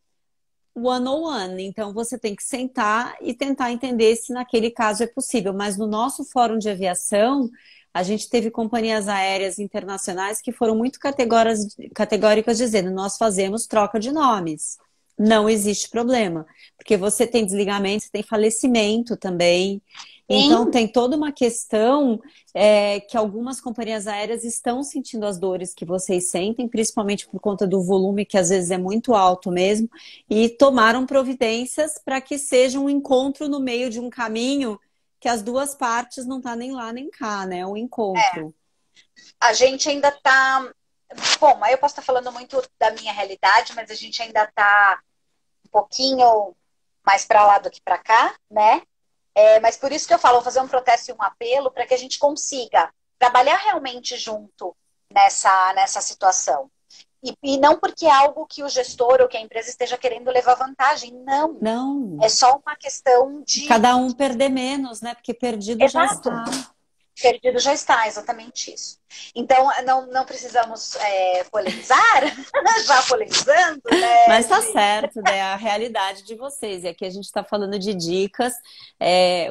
one-on-one. Então, você tem que sentar e tentar entender se naquele caso é possível. Mas no nosso fórum de aviação, a gente teve companhias aéreas internacionais que foram muito categóricas dizendo: nós fazemos troca de nomes. Não existe problema, porque você tem desligamento, você tem falecimento também. Então, Sim, tem toda uma questão que algumas companhias aéreas estão sentindo as dores que vocês sentem, principalmente por conta do volume, que às vezes é muito alto mesmo, e tomaram providências para que seja um encontro no meio de um caminho que as duas partes não tá nem lá nem cá, né? Um encontro. a gente ainda está. Bom, aí eu posso estar falando muito da minha realidade, mas a gente ainda está um pouquinho mais para lá do que para cá, né? Mas por isso que eu falo, vou fazer um protesto e um apelo para que a gente consiga trabalhar realmente junto nessa situação. E não porque é algo que o gestor ou que a empresa esteja querendo levar vantagem, não. Não, É só uma questão de. cada um perder menos, né? Porque perdido já Exato. está. Perdido já está, exatamente isso. Então, não precisamos polemizar, já polemizando, né, Mas tá Gi? certo, né? A realidade de vocês. E aqui a gente está falando de dicas.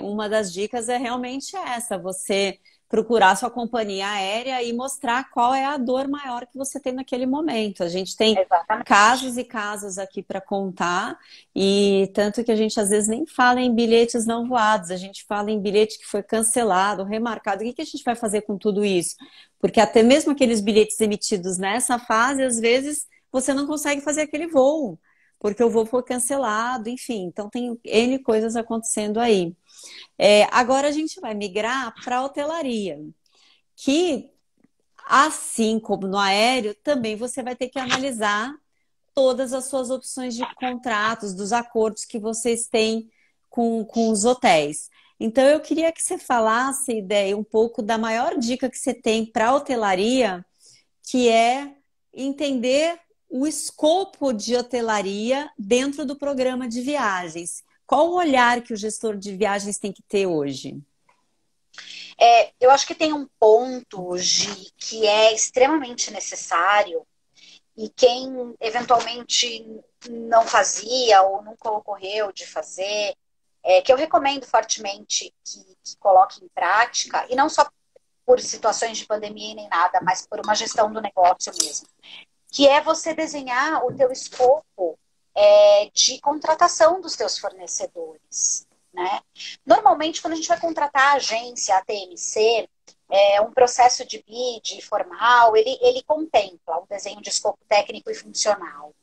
Uma das dicas é realmente essa: você procurar sua companhia aérea e mostrar qual é a dor maior que você tem naquele momento. A gente tem Exatamente. casos e casos aqui para contar, e tanto que a gente às vezes nem fala em bilhetes não voados, a gente fala em bilhete que foi cancelado, remarcado. O que a gente vai fazer com tudo isso? Porque até mesmo aqueles bilhetes emitidos nessa fase, às vezes você não consegue fazer aquele voo, porque o voo foi cancelado, enfim. Então tem N coisas acontecendo aí. Agora a gente vai migrar para a hotelaria, que, assim como no aéreo, também você vai ter que analisar todas as suas opções de contratos, dos acordos que vocês têm com os hotéis. Então, eu queria que você falasse, ideia, um pouco da maior dica que você tem para a hotelaria, que é entender o escopo de hotelaria dentro do programa de viagens. Qual o olhar que o gestor de viagens tem que ter hoje? Eu acho que tem um ponto, Gi, que é extremamente necessário e quem eventualmente não fazia ou nunca ocorreu de fazer, que eu recomendo fortemente que coloque em prática, e não só por situações de pandemia e nem nada, mas por uma gestão do negócio mesmo, que é você desenhar o teu escopo de contratação dos teus fornecedores, né? Normalmente, quando a gente vai contratar a agência, a TMC, um processo de bid formal, ele contempla um desenho de escopo técnico e funcional.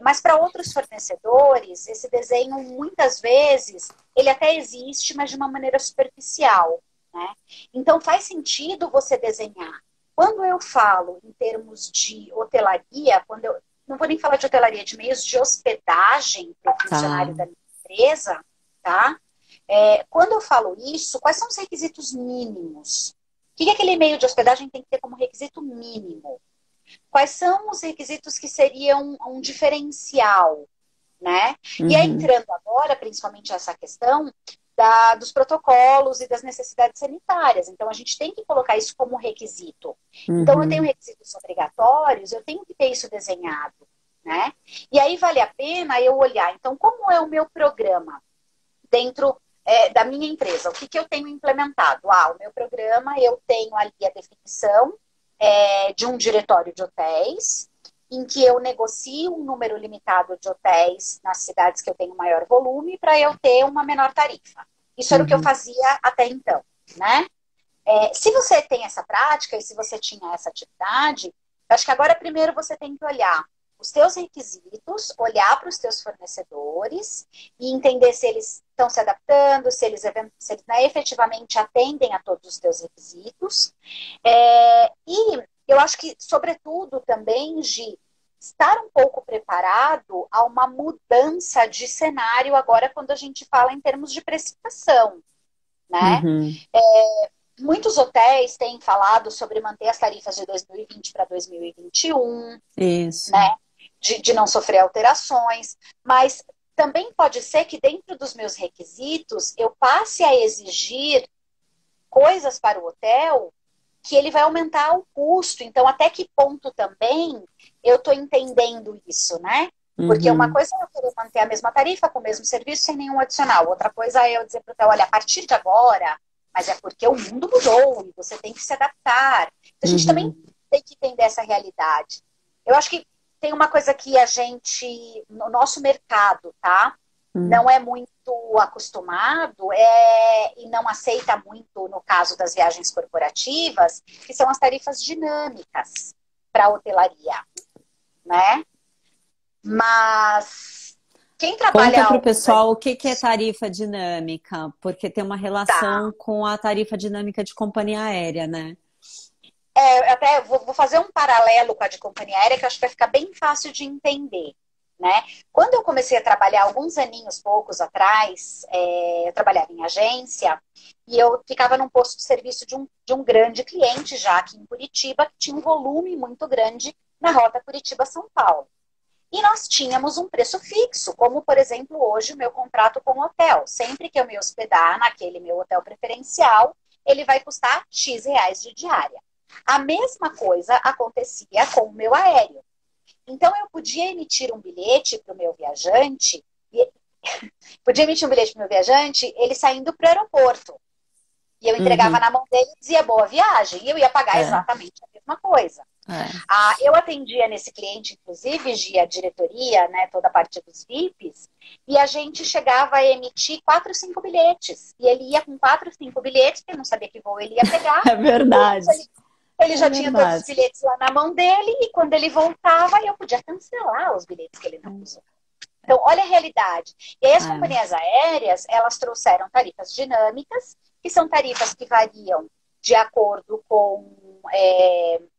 Mas para outros fornecedores, esse desenho, muitas vezes, ele até existe, mas de uma maneira superficial, né? Então, faz sentido você desenhar. Quando eu falo em termos de hotelaria, não vou nem falar de hotelaria, de meios de hospedagem para o Tá. funcionário da minha empresa, tá? Quando eu falo isso, quais são os requisitos mínimos? O que aquele meio de hospedagem tem que ter como requisito mínimo? Quais são os requisitos que seriam um diferencial, né? E aí, Uhum, entrando agora, principalmente essa questão dos protocolos e das necessidades sanitárias. Então, a gente tem que colocar isso como requisito. Então, eu tenho uhum, requisitos obrigatórios, eu tenho que ter isso desenhado, né? E aí, vale a pena eu olhar, então, como é o meu programa dentro da minha empresa? O que eu tenho implementado? O meu programa, eu tenho ali a definição de um diretório de hotéis, em que eu negocio um número limitado de hotéis nas cidades que eu tenho maior volume para eu ter uma menor tarifa. Isso era o que eu uhum. fazia até então, né? Se você tem essa prática e se você tinha essa atividade, acho que agora primeiro você tem que olhar os teus requisitos, olhar para os teus fornecedores e entender se eles estão se adaptando, se eles né, efetivamente atendem a todos os teus requisitos. E eu acho que, sobretudo, também de estar um pouco preparado a uma mudança de cenário agora quando a gente fala em termos de precificação, né? Uhum. Muitos hotéis têm falado sobre manter as tarifas de 2020 para 2021, Isso. né? De não sofrer alterações, mas também pode ser que dentro dos meus requisitos eu passe a exigir coisas para o hotel que ele vai aumentar o custo. Então, até que ponto também eu estou entendendo isso, né? Porque uma Uhum. coisa é eu querer manter a mesma tarifa com o mesmo serviço sem nenhum adicional. Outra coisa é eu dizer para o hotel, olha, a partir de agora, mas é porque o mundo mudou e você tem que se adaptar. Então, a gente também Uhum. tem que entender essa realidade. Eu acho que tem uma coisa que a gente, no nosso mercado, tá? Uhum. Não é muito acostumado e não aceita muito no caso das viagens corporativas, que são as tarifas dinâmicas para a hotelaria, né? Mas quem Conta trabalha há para o alguns pessoal o que que é anos, tarifa dinâmica, porque tem uma tá. relação com a tarifa dinâmica de companhia aérea, né? Eu até vou fazer um paralelo com a de companhia aérea que eu acho que vai ficar bem fácil de entender. Né? Quando eu comecei a trabalhar alguns aninhos, poucos atrás, eu trabalhava em agência e eu ficava num posto de serviço de um grande cliente já aqui em Curitiba, que tinha um volume muito grande na rota Curitiba-São Paulo. E nós tínhamos um preço fixo, como, por exemplo, hoje o meu contrato com o hotel. Sempre que eu me hospedar naquele meu hotel preferencial, ele vai custar X reais de diária. A mesma coisa acontecia com o meu aéreo. Então, eu podia emitir um bilhete para o meu viajante, ele saindo para o aeroporto. E eu entregava Uhum. na mão dele e dizia boa viagem. E eu ia pagar É, exatamente a mesma coisa. é. Eu atendia nesse cliente, inclusive, a diretoria, né, toda a parte dos VIPs, e a gente chegava a emitir 4, 5 bilhetes. E ele ia com 4, 5 bilhetes, porque não sabia que voo ele ia pegar. É verdade. Ele É já tinha todos os verdade. bilhetes lá na mão dele, e quando ele voltava, eu podia cancelar os bilhetes que ele não usou. Então, olha a realidade. E aí as É. companhias aéreas, elas trouxeram tarifas dinâmicas, que são tarifas que variam de acordo com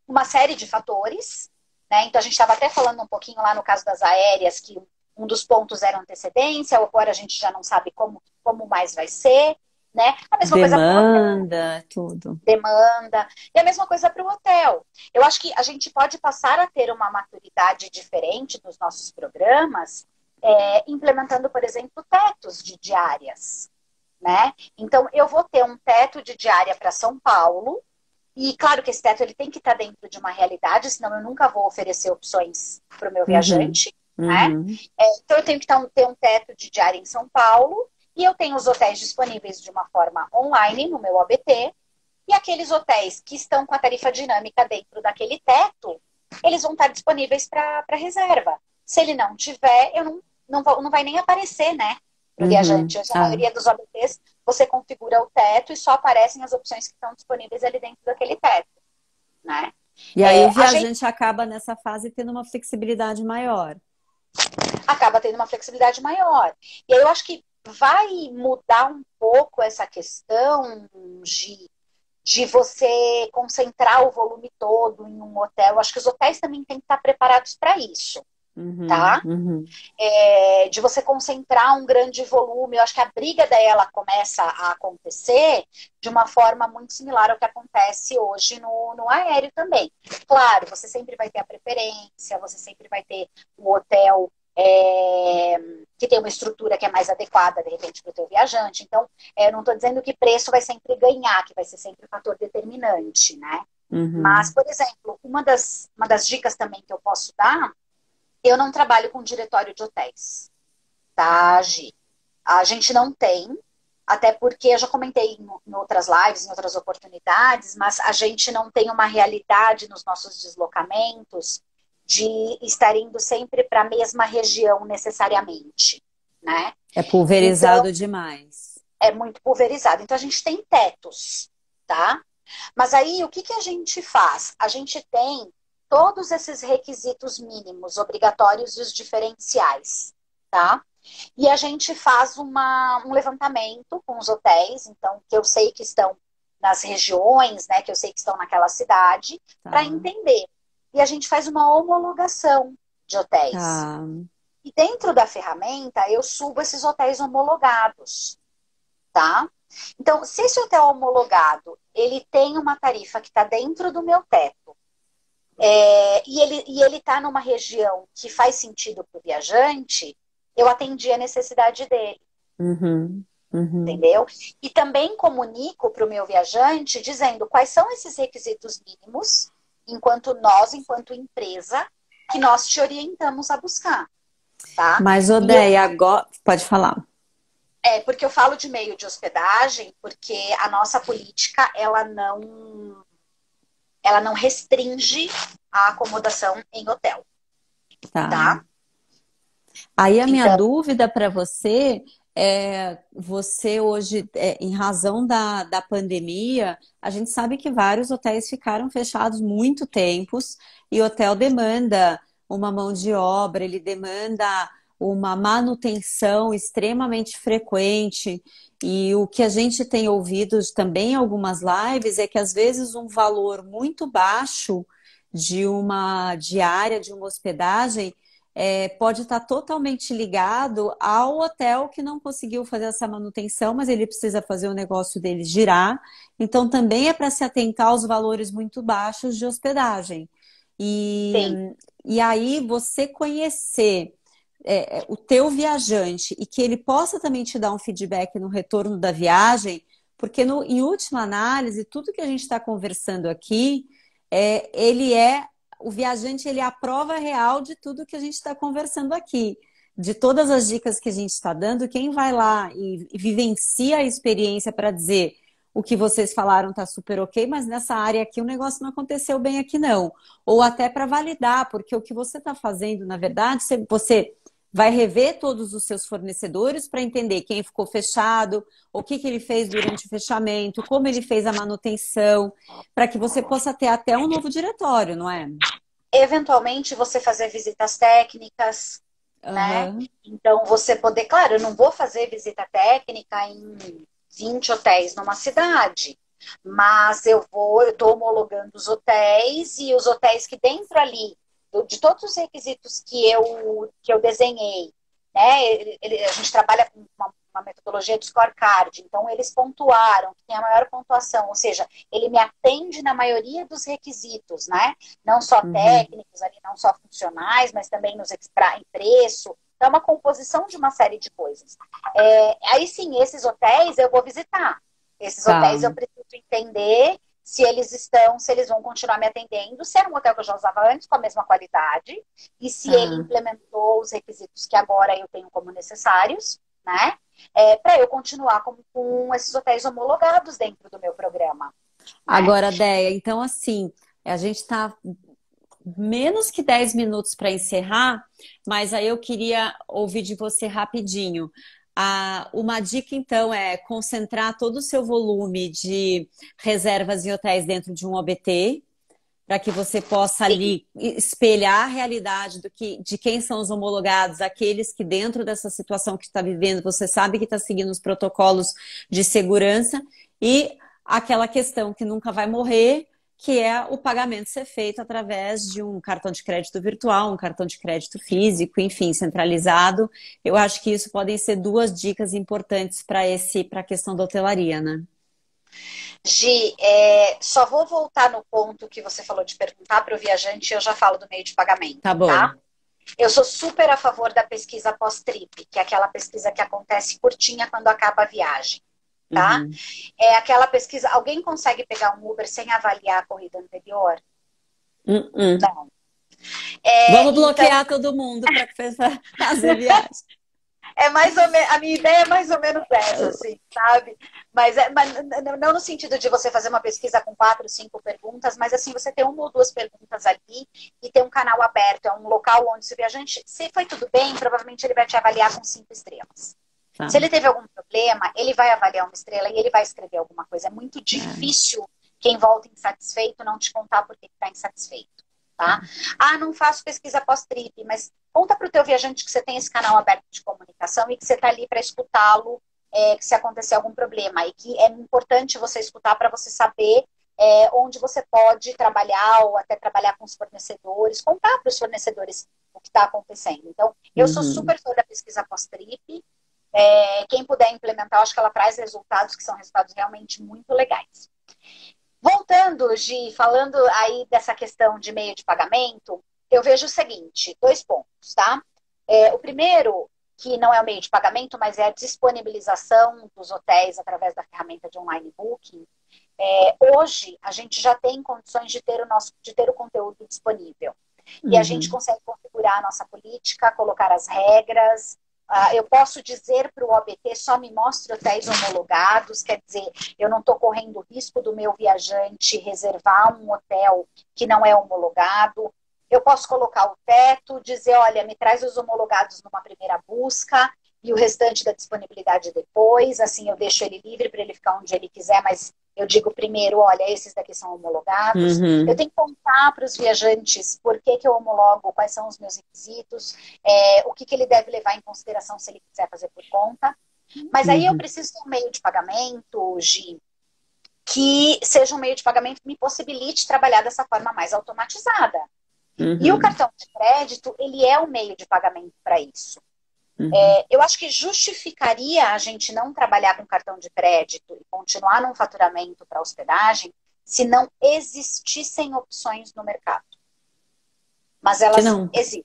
uma série de fatores. Né? Então, a gente estava até falando um pouquinho lá no caso das aéreas, que um dos pontos era antecedência, agora a gente já não sabe como mais vai ser. Né? A mesma coisa para o hotel, Demanda, tudo. demanda, e a mesma coisa para o hotel. Eu acho que a gente pode passar a ter uma maturidade diferente nos nossos programas, implementando, por exemplo, tetos de diárias. Né? Então, eu vou ter um teto de diária para São Paulo, e claro que esse teto ele tem que estar dentro de uma realidade, senão eu nunca vou oferecer opções para o meu Uhum. viajante. Né? Uhum. Então, eu tenho que ter um teto de diária em São Paulo, e eu tenho os hotéis disponíveis de uma forma online no meu OBT, e aqueles hotéis que estão com a tarifa dinâmica dentro daquele teto, eles vão estar disponíveis para reserva. Se ele não tiver, não vai nem aparecer, né? Para o Uhum. viajante. Hoje, a Ah. maioria dos OBTs, você configura o teto e só aparecem as opções que estão disponíveis ali dentro daquele teto. Né? E aí o A gente viajante acaba nessa fase tendo uma flexibilidade maior. acaba tendo uma flexibilidade maior. E aí eu acho que vai mudar um pouco essa questão de você concentrar o volume todo em um hotel. Acho que os hotéis também têm que estar preparados para isso, Uhum. tá? Uhum. De você concentrar um grande volume. Eu acho que a briga dela começa a acontecer de uma forma muito similar ao que acontece hoje no aéreo também. Claro, você sempre vai ter a preferência, você sempre vai ter o hotel que tem uma estrutura que é mais adequada, de repente, para o teu viajante. Então, não estou dizendo que preço vai sempre ganhar, que vai ser sempre um fator determinante, né? Mas, Uhum. por exemplo, uma das dicas também que eu posso dar, eu não trabalho com diretório de hotéis, tá, Gi? A gente não tem, até porque eu já comentei em outras lives, em outras oportunidades, mas a gente não tem uma realidade nos nossos deslocamentos de estar indo sempre para a mesma região necessariamente, né? É Então, pulverizado demais. é muito pulverizado. Então, a gente tem tetos, tá? Mas aí, o que que a gente faz? A gente tem todos esses requisitos mínimos, obrigatórios e os diferenciais, tá? E a gente faz um levantamento com os hotéis, então, que eu sei que estão nas regiões, né, que eu sei que estão naquela cidade, para Tá, entender. E a gente faz uma homologação de hotéis. tá. E dentro da ferramenta, eu subo esses hotéis homologados, tá? Então, se esse hotel homologado, ele tem uma tarifa que está dentro do meu teto, e ele está numa região que faz sentido para o viajante, eu atendi a necessidade dele. Uhum, uhum. Entendeu? E também comunico para o meu viajante dizendo quais são esses requisitos mínimos, enquanto empresa, que nós te orientamos a buscar, tá? Mas, E eu, Odeia, agora... Pode falar. porque eu falo de meio de hospedagem, porque a nossa política, ela não restringe a acomodação em hotel, Tá. tá? Aí a minha Então, dúvida para você é, você hoje, em razão da pandemia, a gente sabe que vários hotéis ficaram fechados muito tempos e hotel demanda uma mão de obra, ele demanda uma manutenção extremamente frequente. E o que a gente tem ouvido também em algumas lives é que às vezes um valor muito baixo de uma diária, de uma hospedagem, pode estar totalmente ligado ao hotel que não conseguiu fazer essa manutenção, mas ele precisa fazer o negócio dele girar. Então, também é para se atentar aos valores muito baixos de hospedagem. E, sim, e aí, você conhecer o teu viajante e que ele possa também te dar um feedback no retorno da viagem, porque em última análise, tudo que a gente está conversando aqui, ele é o viajante, ele é a prova real de tudo que a gente está conversando aqui. De todas as dicas que a gente está dando, quem vai lá e vivencia a experiência para dizer o que vocês falaram está super ok, mas nessa área aqui o negócio não aconteceu bem aqui não. Ou até para validar, porque o que você está fazendo, na verdade, você vai rever todos os seus fornecedores para entender quem ficou fechado, o que ele fez durante o fechamento, como ele fez a manutenção, para que você possa ter até um novo diretório, não é? eventualmente você fazer visitas técnicas, né? Aham. Então, você poder, claro, eu não vou fazer visita técnica em 20 hotéis numa cidade, mas eu estou homologando os hotéis e os hotéis que dentro ali, de todos os requisitos que eu desenhei, né? A gente trabalha com uma metodologia de scorecard, então eles pontuaram que tem a maior pontuação, ou seja, ele me atende na maioria dos requisitos, né? Não só Uhum. técnicos ali, não só funcionais, mas também em preço. Então, é uma composição de uma série de coisas. Aí sim, esses hotéis eu vou visitar. Esses Tá. hotéis eu preciso entender se eles vão continuar me atendendo, se era um hotel que eu já usava antes com a mesma qualidade, e se ele Tá. implementou os requisitos que agora eu tenho como necessários, né? Para eu continuar com esses hotéis homologados dentro do meu programa, né? Agora, Déia, então assim, a gente está menos que 10 minutos para encerrar, mas aí eu queria ouvir de você rapidinho. Uma dica, então, é concentrar todo o seu volume de reservas em hotéis dentro de um OBT, para que você possa Sim. ali espelhar a realidade de quem são os homologados, aqueles que dentro dessa situação que está vivendo, você sabe que está seguindo os protocolos de segurança e aquela questão que nunca vai morrer, que é o pagamento ser feito através de um cartão de crédito virtual, um cartão de crédito físico, enfim, centralizado. Eu acho que isso podem ser duas dicas importantes para a questão da hotelaria, né? Gi, só vou voltar no ponto que você falou de perguntar para o viajante e eu já falo do meio de Tá pagamento, bom. tá? Eu sou super a favor da pesquisa pós-trip, que é aquela pesquisa que acontece curtinha quando acaba a viagem, tá? Uhum. É aquela pesquisa. Alguém consegue pegar um Uber sem avaliar a corrida anterior? Uhum. Não. Vamos Então, bloquear todo mundo para fazer viagem. a minha ideia é mais ou menos essa, assim, sabe? Mas não no sentido de você fazer uma pesquisa com 4, 5 perguntas, mas assim, você ter uma ou duas perguntas ali e ter um canal aberto, é um local onde se o viajante, se foi tudo bem, provavelmente ele vai te avaliar com 5 estrelas. Tá. Se ele teve algum problema, ele vai avaliar uma estrela e ele vai escrever alguma coisa. É muito É. difícil quem volta insatisfeito não te contar por que está insatisfeito, tá? Ah, não faço pesquisa pós-trip, mas conta para o teu viajante que você tem esse canal aberto de comunicação e que você está ali para escutá-lo, que se acontecer algum problema. E que é importante você escutar para você saber onde você pode trabalhar ou até trabalhar com os fornecedores, contar para os fornecedores o que está acontecendo. Então, eu sou Uhum. super fã da pesquisa pós-trip. Quem puder implementar, eu acho que ela traz resultados que são resultados realmente muito legais. Voltando, Gi, falando aí dessa questão de meio de pagamento, eu vejo o seguinte, 2 pontos, tá? O primeiro, que não é o meio de pagamento, mas é a disponibilização dos hotéis através da ferramenta de online booking. Hoje, a gente já tem condições de ter o conteúdo disponível. E a gente consegue configurar a nossa política, colocar as regras. Eu posso dizer para o OBT, só me mostre hotéis homologados, quer dizer, eu não estou correndo o risco do meu viajante reservar um hotel que não é homologado. Eu posso colocar o teto, dizer, olha, me traz os homologados numa primeira busca e o restante da disponibilidade depois. Assim, eu deixo ele livre para ele ficar onde ele quiser, mas eu digo primeiro, olha, esses daqui são homologados. Eu tenho que contar para os viajantes por que eu homologo, quais são os meus requisitos, o que ele deve levar em consideração se ele quiser fazer por conta. Mas aí eu preciso ter um meio de pagamento, Gi, que seja um meio de pagamento que me possibilite trabalhar dessa forma mais automatizada. E o cartão de crédito, ele é o meio de pagamento para isso. Eu acho que justificaria a gente não trabalhar com cartão de crédito e continuar num faturamento para hospedagem se não existissem opções no mercado. Mas elas existem.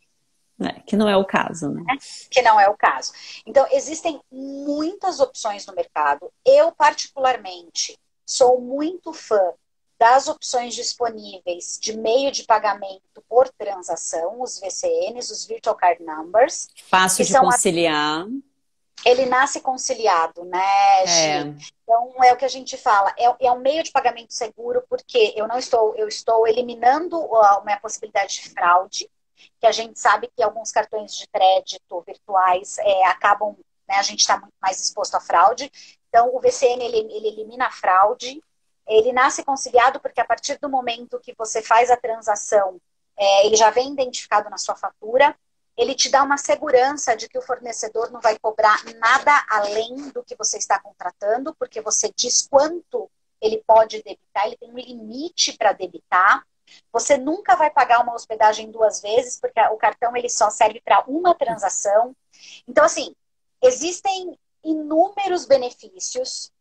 Que não é o caso, né? Que não é o caso. Então, existem muitas opções no mercado. Eu, particularmente, sou muito fã das opções disponíveis de meio de pagamento por transação, os VCNs, os Virtual Card Numbers. Fácil de conciliar. Ele nasce conciliado, né, Gi? Então, é o que a gente fala. É um meio de pagamento seguro porque eu estou eliminando uma possibilidade de fraude, que a gente sabe que alguns cartões de crédito virtuais acabam, né, a gente está muito mais exposto à fraude. Então, o VCN, ele elimina a fraude. Ele nasce conciliado porque a partir do momento que você faz a transação, ele já vem identificado na sua fatura, ele te dá uma segurança de que o fornecedor não vai cobrar nada além do que você está contratando, porque você diz quanto ele pode debitar, ele tem um limite para debitar. Você nunca vai pagar uma hospedagem 2 vezes, porque o cartão ele só serve para uma transação. Então, assim, existem inúmeros benefícios.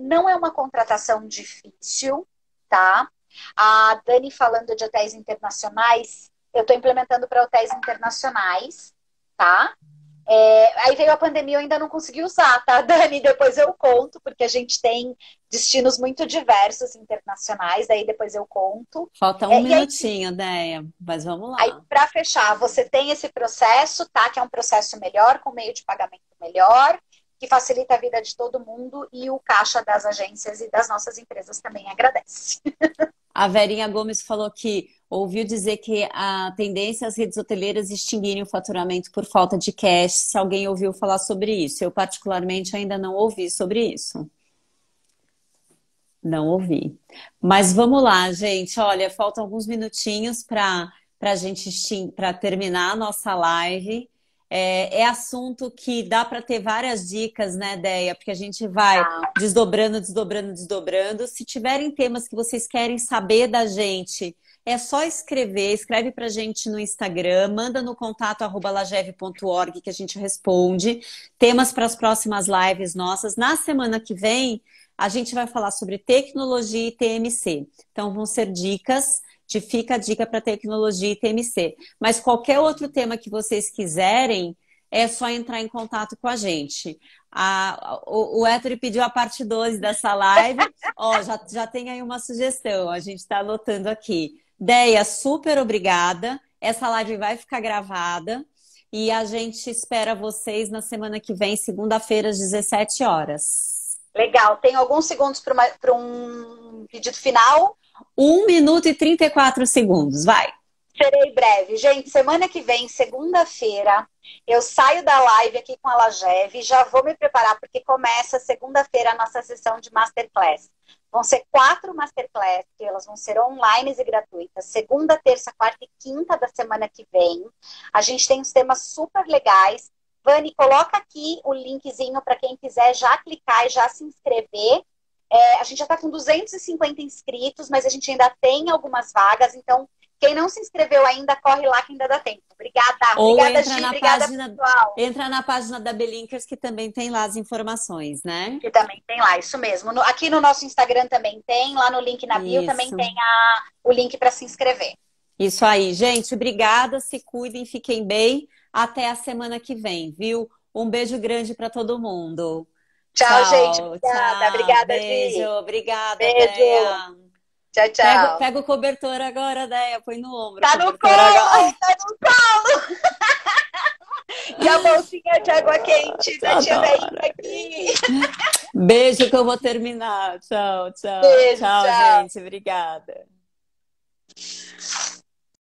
Não é uma contratação difícil, tá? A Dani falando de hotéis internacionais, eu estou implementando para hotéis internacionais, tá? Aí veio a pandemia, eu ainda não consegui usar, tá, Dani? Depois eu conto, porque a gente tem destinos muito diversos internacionais, aí depois eu conto. Falta um minutinho, Déia, mas vamos lá. Aí, para fechar, você tem esse processo, tá? Que é um processo melhor, com meio de pagamento melhor, que facilita a vida de todo mundo e o caixa das agências e das nossas empresas também agradece. A Verinha Gomes falou que ouviu dizer que a tendência é as redes hoteleiras extinguirem o faturamento por falta de cash. Se alguém ouviu falar sobre isso. Eu, particularmente, ainda não ouvi sobre isso. Não ouvi. Mas vamos lá, gente. Olha, faltam alguns minutinhos para terminar a nossa live. É assunto que dá para ter várias dicas, né, Déia? Porque a gente vai desdobrando. Se tiverem temas que vocês querem saber da gente, é só escreve para a gente no Instagram, manda no contato@lagev.org que a gente responde. Temas para as próximas lives nossas. Na semana que vem, a gente vai falar sobre tecnologia e TMC. Então, vão ser dicas. Fica a dica para tecnologia e TMC. Mas qualquer outro tema que vocês quiserem, é só entrar em contato com a gente. O Héctor pediu a parte 2 dessa live. Já tem aí uma sugestão, a gente está anotando aqui. Déia, super obrigada. Essa live vai ficar gravada e a gente espera vocês na semana que vem, segunda-feira, às 17 horas. Legal. Tem alguns segundos para um pedido final? 1 minuto e 34 segundos, vai. Serei breve. Gente, semana que vem, segunda-feira, eu saio da live aqui com a Lagev e já vou me preparar, porque começa segunda-feira a nossa sessão de Masterclass. Vão ser 4 Masterclass, que elas vão ser online e gratuitas. Segunda, terça, quarta e quinta da semana que vem. A gente tem uns temas super legais. Vani, coloca aqui o linkzinho para quem quiser já clicar e já se inscrever. A gente já está com 250 inscritos, mas a gente ainda tem algumas vagas, então quem não se inscreveu ainda, corre lá que ainda dá tempo. Obrigada. Obrigada, Gi. Obrigada, pessoal. Entra na página da Belinkers, que também tem lá as informações, né? Que também tem lá, isso mesmo. Aqui no nosso Instagram também tem, lá no link na bio também tem o link para se inscrever. Isso aí, gente. Obrigada, se cuidem, fiquem bem. Até a semana que vem, viu? Um beijo grande para todo mundo. Tchau, gente. Tchau, Obrigada. tchau. Obrigada, Beijo. Gi. Obrigada, Beijo. Deia. Tchau, Pega, tchau. pega o cobertor agora, Deia. Põe no ombro o Tá no cobertor agora. colo, tá no colo. E a bolsinha de água quente da tia Deia Adoro. aqui. Beijo que eu vou terminar. Tchau, tchau. Beijo, Tchau, tchau. gente. Obrigada.